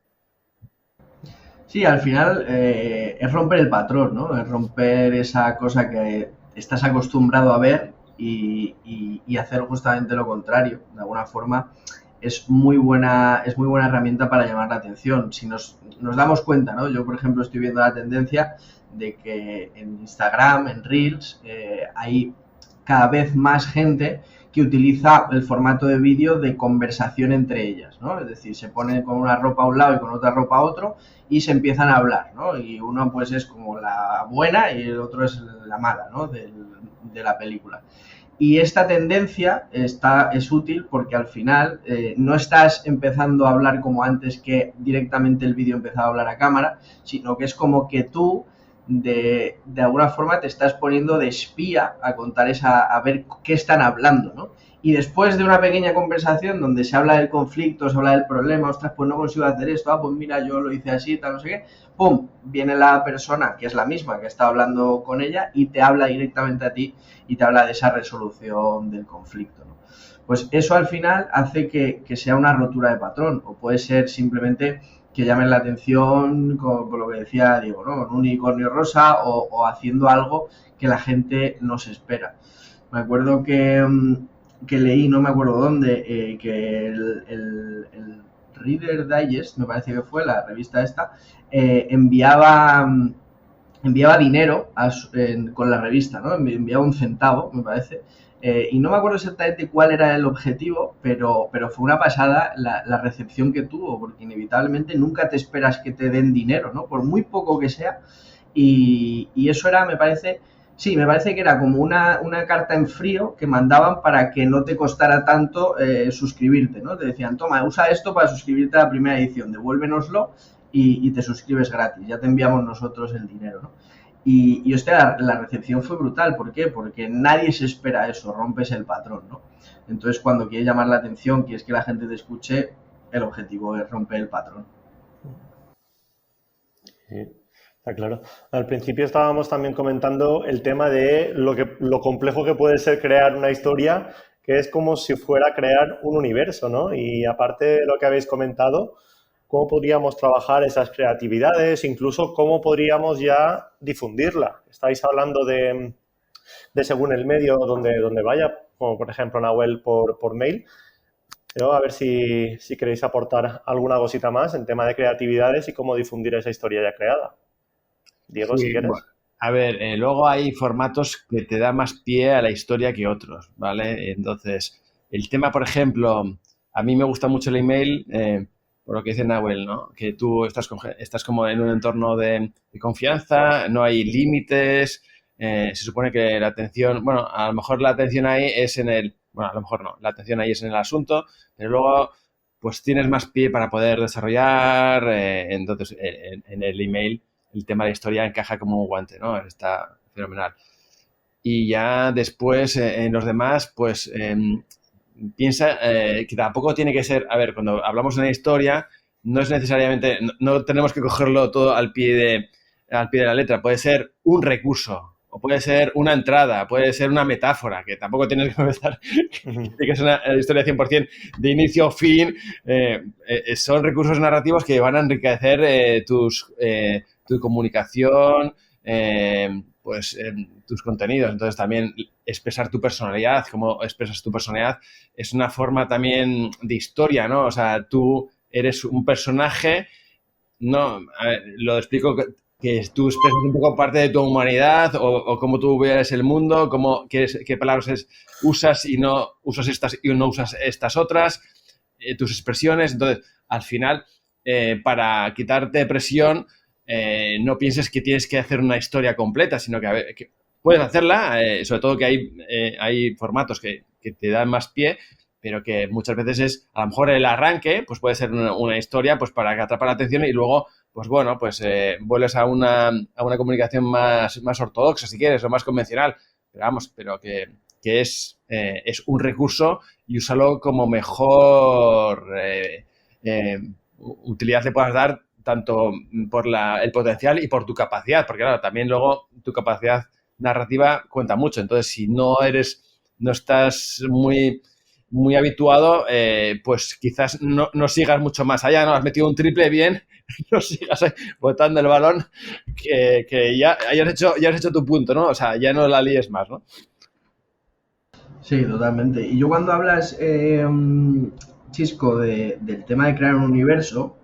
Sí, al final es romper el patrón, ¿no? Es romper esa cosa que estás acostumbrado a ver y hacer justamente lo contrario. De alguna forma es muy buena herramienta para llamar la atención. Si nos damos cuenta, ¿no? Yo, por ejemplo, estoy viendo la tendencia de que en Instagram, en Reels, hay cada vez más gente que utiliza el formato de vídeo de conversación entre ellas, ¿no? Es decir, se pone con una ropa a un lado y con otra ropa a otro y se empiezan a hablar, ¿no? Y uno pues es como la buena y el otro es la mala, ¿no? De la película. Y esta tendencia es útil porque al final no estás empezando a hablar como antes, que directamente el vídeo empezaba a hablar a cámara, sino que es como que tú de alguna forma te estás poniendo de espía a contar a ver qué están hablando, ¿no? Y después de una pequeña conversación donde se habla del conflicto, se habla del problema, ostras, pues no consigo hacer esto, pues mira, yo lo hice así, tal, no sé qué, pum, viene la persona que es la misma que está hablando con ella y te habla directamente a ti y te habla de esa resolución del conflicto, ¿no? Pues eso al final hace que sea una rotura de patrón, o puede ser simplemente que llamen la atención con lo que decía Diego, ¿no? Con un unicornio rosa o haciendo algo que la gente no se espera. Me acuerdo que leí, no me acuerdo dónde, que el Reader Digest, me parece que fue la revista esta, enviaba dinero con la revista, ¿no? Enviaba un centavo, me parece. Y no me acuerdo exactamente cuál era el objetivo, pero fue una pasada la recepción que tuvo, porque inevitablemente nunca te esperas que te den dinero, ¿no? Por muy poco que sea. Y eso era, me parece que era como una carta en frío que mandaban para que no te costara tanto suscribirte, ¿no? Te decían, toma, usa esto para suscribirte a la primera edición, devuélvenoslo y te suscribes gratis, ya te enviamos nosotros el dinero, ¿no? Y hostia, la recepción fue brutal. ¿Por qué? Porque nadie se espera eso, rompes el patrón, ¿no? Entonces, cuando quieres llamar la atención, quieres que la gente te escuche, el objetivo es romper el patrón. Sí, está claro. Al principio estábamos también comentando el tema de lo complejo que puede ser crear una historia, que es como si fuera crear un universo, ¿no? Y aparte de lo que habéis comentado, ¿cómo podríamos trabajar esas creatividades? Incluso, ¿cómo podríamos ya difundirla? Estáis hablando de según el medio donde vaya, como por ejemplo Nahuel por mail. Pero a ver si queréis aportar alguna cosita más en tema de creatividades y cómo difundir esa historia ya creada. Diego, Sí, si quieres. A ver, luego hay formatos que te dan más pie a la historia que otros, ¿vale? Entonces, el tema, por ejemplo, a mí me gusta mucho el email, por lo que dice Nahuel, ¿no? Que tú estás como en un entorno de confianza, no hay límites, se supone que la atención, bueno, a lo mejor la atención ahí es bueno, a lo mejor no, la atención ahí es en el asunto, pero luego pues tienes más pie para poder desarrollar, entonces en el email el tema de la historia encaja como un guante, ¿no? Está fenomenal. Y ya después, en los demás, pues piensa que tampoco tiene que ser, a ver, cuando hablamos de una historia, no es necesariamente, no tenemos que cogerlo todo al pie de la letra, puede ser un recurso, o puede ser una entrada, puede ser una metáfora, que tampoco tienes que pensar que es una historia 100% de inicio a fin, son recursos narrativos que van a enriquecer tu comunicación, tus contenidos. Entonces, también expresar tu personalidad, cómo expresas tu personalidad, es una forma también de historia, ¿no? O sea, tú eres un personaje, no, a ver, lo explico que tú expresas un poco parte de tu humanidad o cómo tú ves el mundo, qué palabras usas y no usas estas otras, tus expresiones. Entonces, al final, para quitarte presión, no pienses que tienes que hacer una historia completa, sino que, a ver, que puedes hacerla, sobre todo que hay formatos que te dan más pie, pero que muchas veces a lo mejor el arranque, pues puede ser una historia pues para que atrapa la atención y luego, pues bueno, pues vuelves a una comunicación más ortodoxa, si quieres, o más convencional, pero vamos, pero que es un recurso y úsalo como mejor utilidad le puedas dar, tanto por el potencial y por tu capacidad, porque claro, también luego tu capacidad narrativa cuenta mucho. Entonces, si no estás muy habituado, pues quizás no sigas mucho más allá, ¿no? Has metido un triple bien, no sigas botando el balón, que ya has hecho tu punto, ¿no? O sea, ya no la líes más, ¿no? Sí, totalmente. Y yo cuando hablas, Chisco, del tema de crear un universo,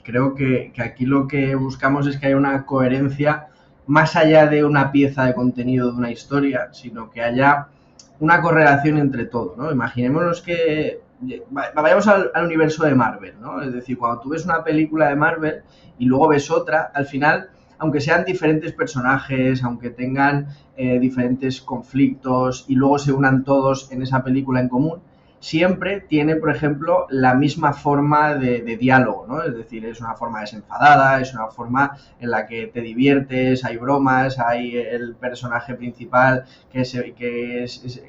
creo que aquí lo que buscamos es que haya una coherencia más allá de una pieza de contenido de una historia, sino que haya una correlación entre todo, ¿no? Imaginémonos que vayamos al universo de Marvel, ¿no? Es decir, cuando tú ves una película de Marvel y luego ves otra, al final, aunque sean diferentes personajes, aunque tengan diferentes conflictos y luego se unan todos en esa película en común, siempre tiene, por ejemplo, la misma forma de diálogo, ¿no? Es decir, es una forma desenfadada, es una forma en la que te diviertes, hay bromas, hay el personaje principal que es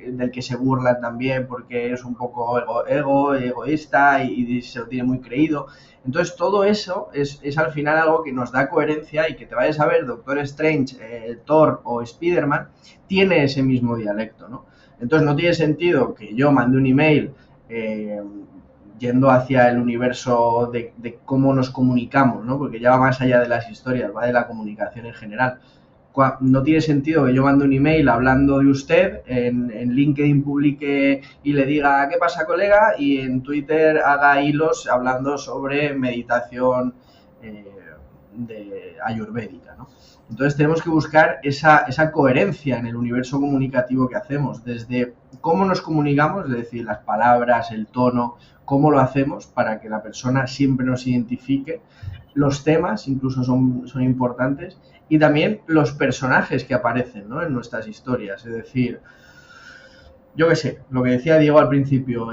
del que se burlan también porque es un poco egoísta y se lo tiene muy creído. Entonces, todo eso es al final algo que nos da coherencia y que te vayas a ver Doctor Strange, Thor o Spider-Man, tiene ese mismo dialecto, ¿no? Entonces no tiene sentido que yo mande un email yendo hacia el universo de cómo nos comunicamos, ¿no? Porque ya va más allá de las historias, va de la comunicación en general. No tiene sentido que yo mande un email hablando de usted, en LinkedIn publique y le diga ¿qué pasa, colega? Y en Twitter haga hilos hablando sobre meditación de ayurvédica, ¿no? Entonces tenemos que buscar esa coherencia en el universo comunicativo que hacemos, desde cómo nos comunicamos, es decir, las palabras, el tono, cómo lo hacemos para que la persona siempre nos identifique, los temas incluso son importantes, y también los personajes que aparecen, ¿no?, en nuestras historias, es decir, yo qué sé, lo que decía Diego al principio,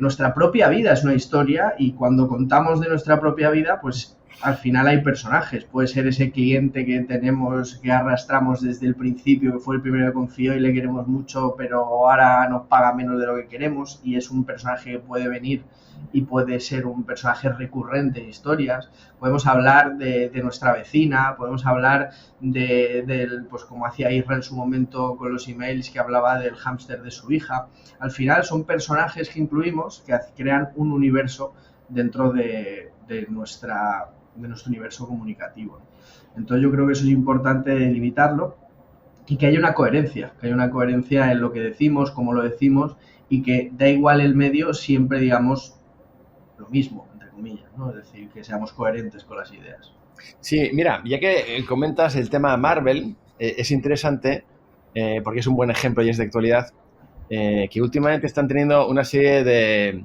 nuestra propia vida es una historia y cuando contamos de nuestra propia vida, pues al final hay personajes. Puede ser ese cliente que tenemos, que arrastramos desde el principio, que fue el primero que confió y le queremos mucho, pero ahora nos paga menos de lo que queremos, y es un personaje que puede venir y puede ser un personaje recurrente en historias. Podemos hablar de nuestra vecina, podemos hablar pues como hacía Isra en su momento con los emails, que hablaba del hámster de su hija. Al final son personajes que incluimos, que crean un universo dentro de nuestro universo comunicativo. Entonces yo creo que eso es importante delimitarlo y que haya una coherencia en lo que decimos, cómo lo decimos, y que da igual el medio, siempre digamos lo mismo, entre comillas, ¿no? Es decir, que seamos coherentes con las ideas. Sí, mira, ya que comentas el tema Marvel, es interesante porque es un buen ejemplo y es de actualidad, que últimamente están teniendo una serie de,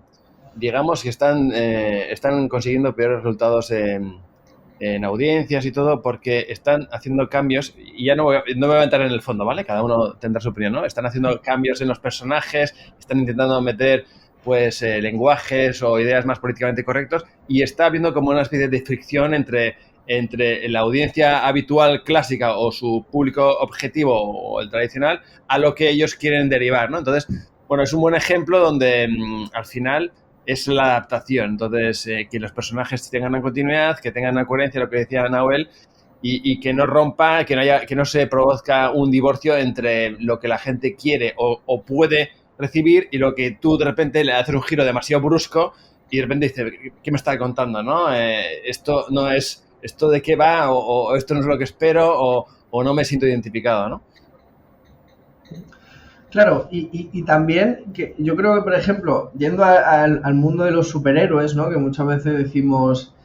digamos, que están consiguiendo peores resultados en audiencias y todo porque están haciendo cambios, y ya no me voy a entrar en el fondo, ¿vale? Cada uno tendrá su opinión, ¿no? Están haciendo cambios en los personajes, están intentando meter pues lenguajes o ideas más políticamente correctos, y está habiendo como una especie de fricción entre la audiencia habitual clásica o su público objetivo o el tradicional a lo que ellos quieren derivar, ¿no? Entonces, bueno, es un buen ejemplo donde al final es la adaptación. Entonces, que los personajes tengan una continuidad, que tengan una coherencia, lo que decía Nahuel, y que no rompa, que no se produzca un divorcio entre lo que la gente quiere o puede recibir y lo que tú de repente le haces un giro demasiado brusco y de repente dices, ¿qué me está contando, no? Esto no es, ¿esto de qué va? O esto no es lo que espero, o no me siento identificado, ¿no? Claro, y también que yo creo que, por ejemplo, yendo al mundo de los superhéroes, ¿no? Que muchas veces decimos,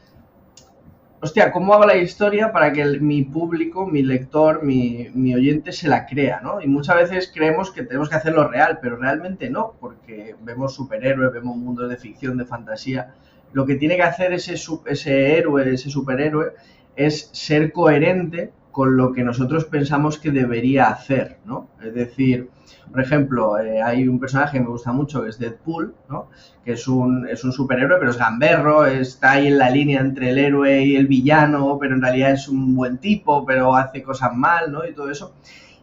hostia, ¿cómo hago la historia para que mi público, mi lector, mi oyente se la crea, ¿no? Y muchas veces creemos que tenemos que hacerlo real, pero realmente no, porque vemos superhéroes, vemos mundos de ficción, de fantasía. Lo que tiene que hacer ese héroe, ese superhéroe, es ser coherente con lo que nosotros pensamos que debería hacer, ¿no? Es decir, por ejemplo, hay un personaje que me gusta mucho que es Deadpool, ¿no? Que es un superhéroe, pero es gamberro, está ahí en la línea entre el héroe y el villano, pero en realidad es un buen tipo, pero hace cosas mal, ¿no? Y todo eso.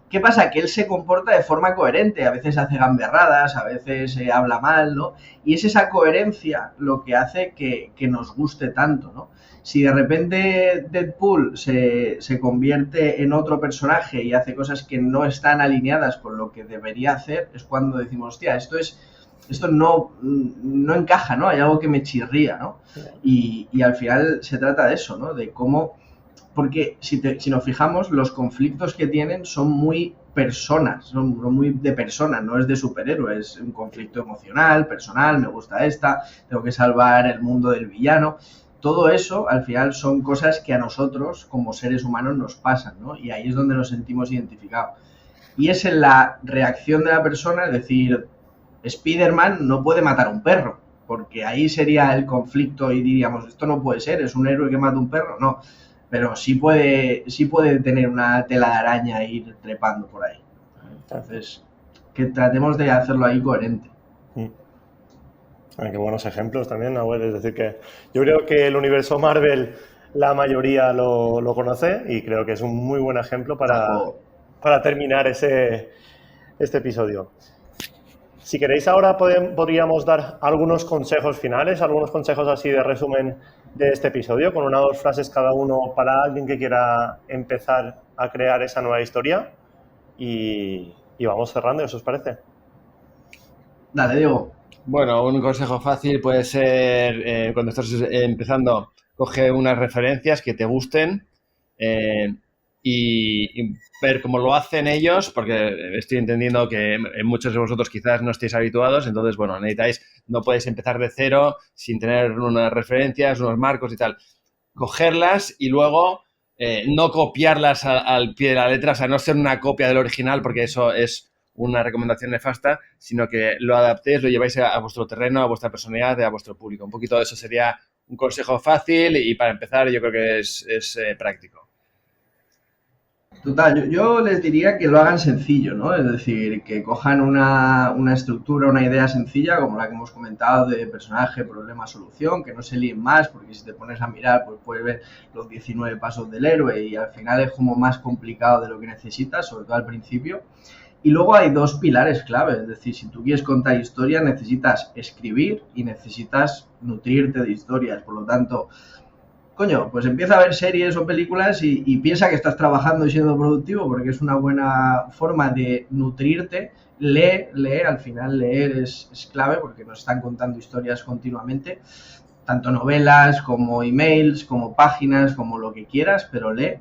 ¿Qué pasa? Que él se comporta de forma coherente, a veces hace gamberradas, a veces habla mal, ¿no? Y es esa coherencia lo que hace que nos guste tanto, ¿no? Si de repente Deadpool se convierte en otro personaje y hace cosas que no están alineadas con lo que debería hacer, es cuando decimos, hostia, esto no encaja, ¿no? Hay algo que me chirría, ¿no? Y al final se trata de eso, ¿no? De cómo... Porque si nos fijamos, los conflictos que tienen son muy personas, son muy de personas, no es de superhéroes, es un conflicto emocional, personal, me gusta esta, tengo que salvar el mundo del villano. Todo eso, al final, son cosas que a nosotros, como seres humanos, nos pasan, ¿no? Y ahí es donde nos sentimos identificados. Y es en la reacción de la persona, es decir, Spider-Man no puede matar a un perro, porque ahí sería el conflicto y diríamos, esto no puede ser, es un héroe que mata a un perro, no. Pero sí puede tener una tela de araña e ir trepando por ahí. Entonces, que tratemos de hacerlo ahí coherente. Qué buenos ejemplos también, Nahuel. Es decir, que yo creo que el universo Marvel la mayoría lo conoce y creo que es un muy buen ejemplo para terminar este episodio. Si queréis ahora podríamos dar algunos consejos finales, algunos consejos así de resumen de este episodio, con 1 o 2 frases cada uno para alguien que quiera empezar a crear esa nueva historia y vamos cerrando, ¿eso os parece? Dale, Diego. Bueno, un consejo fácil puede ser, cuando estás empezando, coge unas referencias que te gusten y ver cómo lo hacen ellos, porque estoy entendiendo que muchos de vosotros quizás no estéis habituados, entonces, bueno, no podéis empezar de cero sin tener unas referencias, unos marcos y tal. Cogerlas y luego no copiarlas al pie de la letra, o sea, no ser una copia del original, porque eso es una recomendación nefasta, sino que lo adaptéis, lo lleváis a vuestro terreno, a vuestra personalidad, a vuestro público. Un poquito de eso sería un consejo fácil y para empezar yo creo que es práctico. Total, yo les diría que lo hagan sencillo, ¿no? Es decir, que cojan una estructura, una idea sencilla, como la que hemos comentado de personaje, problema, solución, que no se líen más, porque si te pones a mirar, pues puedes ver los 19 pasos del héroe y al final es como más complicado de lo que necesitas, sobre todo al principio. Y luego hay 2 pilares claves, es decir, si tú quieres contar historias, necesitas escribir y necesitas nutrirte de historias, por lo tanto... Coño, pues empieza a ver series o películas y piensa que estás trabajando y siendo productivo porque es una buena forma de nutrirte. Lee, al final leer es clave porque nos están contando historias continuamente, tanto novelas como emails, como páginas, como lo que quieras, pero lee,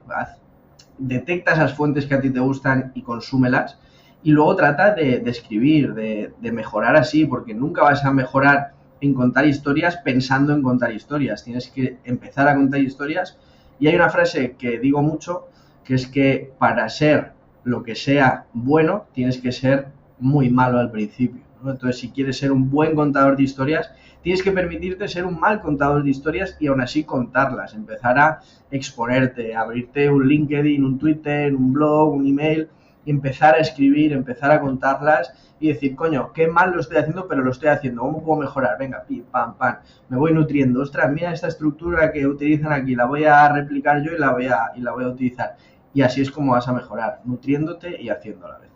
detecta esas fuentes que a ti te gustan y consúmelas y luego trata de escribir, de mejorar así, porque nunca vas a mejorar en contar historias pensando en contar historias. Tienes que empezar a contar historias y hay una frase que digo mucho que es que para ser lo que sea bueno, tienes que ser muy malo al principio, ¿no? Entonces, si quieres ser un buen contador de historias, tienes que permitirte ser un mal contador de historias y aún así contarlas, empezar a exponerte, abrirte un LinkedIn, un Twitter, un blog, un email, y empezar a escribir, empezar a contarlas y decir, coño, qué mal lo estoy haciendo, pero lo estoy haciendo, ¿cómo puedo mejorar? Venga, pim, pam, pam, me voy nutriendo, ostras, mira esta estructura que utilizan aquí, la voy a replicar yo y la voy a utilizar. Y así es como vas a mejorar, nutriéndote y haciendo a la vez.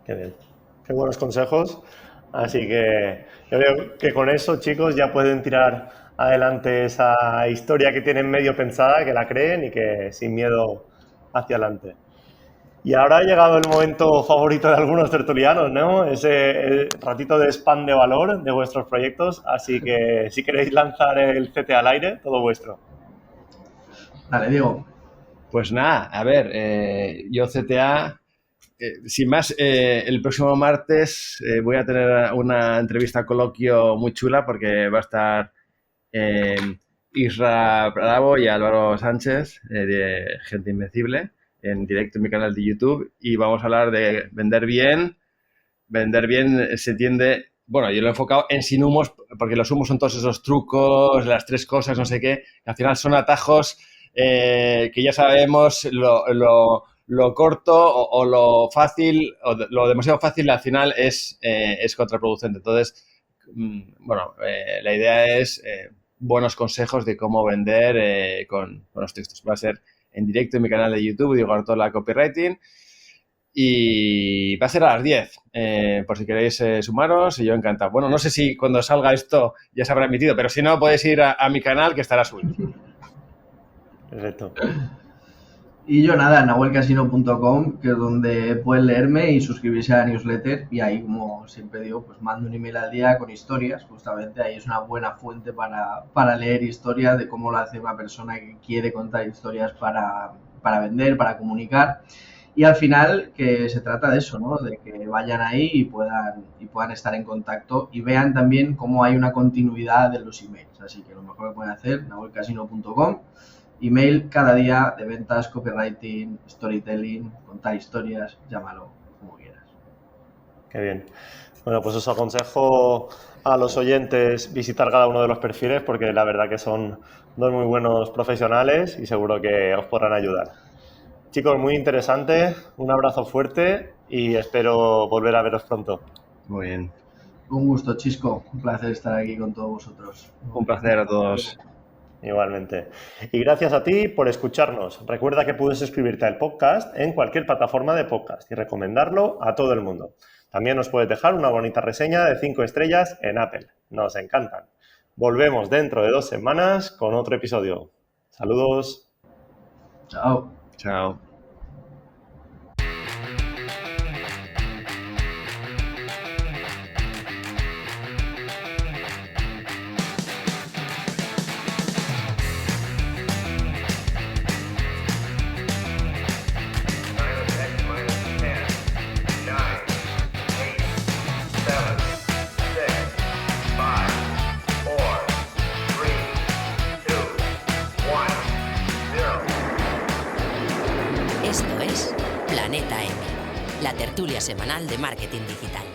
Qué bien, qué buenos consejos. Así que yo veo que con eso, chicos, ya pueden tirar adelante esa historia que tienen medio pensada, que la creen y que sin miedo hacia adelante. Y ahora ha llegado el momento favorito de algunos tertulianos, ¿no? Ese ratito de spam de valor de vuestros proyectos. Así que si queréis lanzar el CTA al aire, todo vuestro. Dale, Diego. Pues nada, a ver, yo CTA, sin más, el próximo martes voy a tener una entrevista coloquio muy chula porque va a estar Isra Bravo y Álvaro Sánchez de Gente Invencible en directo en mi canal de YouTube y vamos a hablar de vender bien. Vender bien se entiende, bueno, yo lo he enfocado en sin humos porque los humos son todos esos trucos, las 3 cosas, no sé qué, que al final son atajos que ya sabemos lo corto o lo fácil o lo demasiado fácil al final es contraproducente. Entonces, bueno, la idea es buenos consejos de cómo vender con los textos. Va a ser en directo en mi canal de YouTube, Diego Artola Copywriting, y va a ser a las 10, por si queréis sumaros, y yo encantado. Bueno, no sé si cuando salga esto ya se habrá emitido, pero si no, podéis ir a mi canal que estará subido. Perfecto. Y yo nada, nahuelcasino.com, que es donde pueden leerme y suscribirse a la newsletter, y ahí, como siempre digo, pues mando un email al día con historias, justamente ahí es una buena fuente para leer historias de cómo lo hace una persona que quiere contar historias para vender, para comunicar, y al final que se trata de eso, ¿no? De que vayan ahí y puedan estar en contacto y vean también cómo hay una continuidad en los emails, así que lo mejor que pueden hacer, nahuelcasino.com. Email cada día de ventas, copywriting, storytelling, contar historias, llámalo como quieras. Qué bien. Bueno, pues os aconsejo a los oyentes visitar cada uno de los perfiles porque la verdad que son 2 muy buenos profesionales y seguro que os podrán ayudar. Chicos, muy interesante, un abrazo fuerte y espero volver a veros pronto. Muy bien. Un gusto, Chisco, un placer estar aquí con todos vosotros. Un placer a todos. Igualmente. Y gracias a ti por escucharnos. Recuerda que puedes suscribirte al podcast en cualquier plataforma de podcast y recomendarlo a todo el mundo. También nos puedes dejar una bonita reseña de 5 estrellas en Apple. Nos encantan. Volvemos dentro de 2 semanas con otro episodio. Saludos. Chao. Chao. Esto es Planeta M, la tertulia semanal de marketing digital.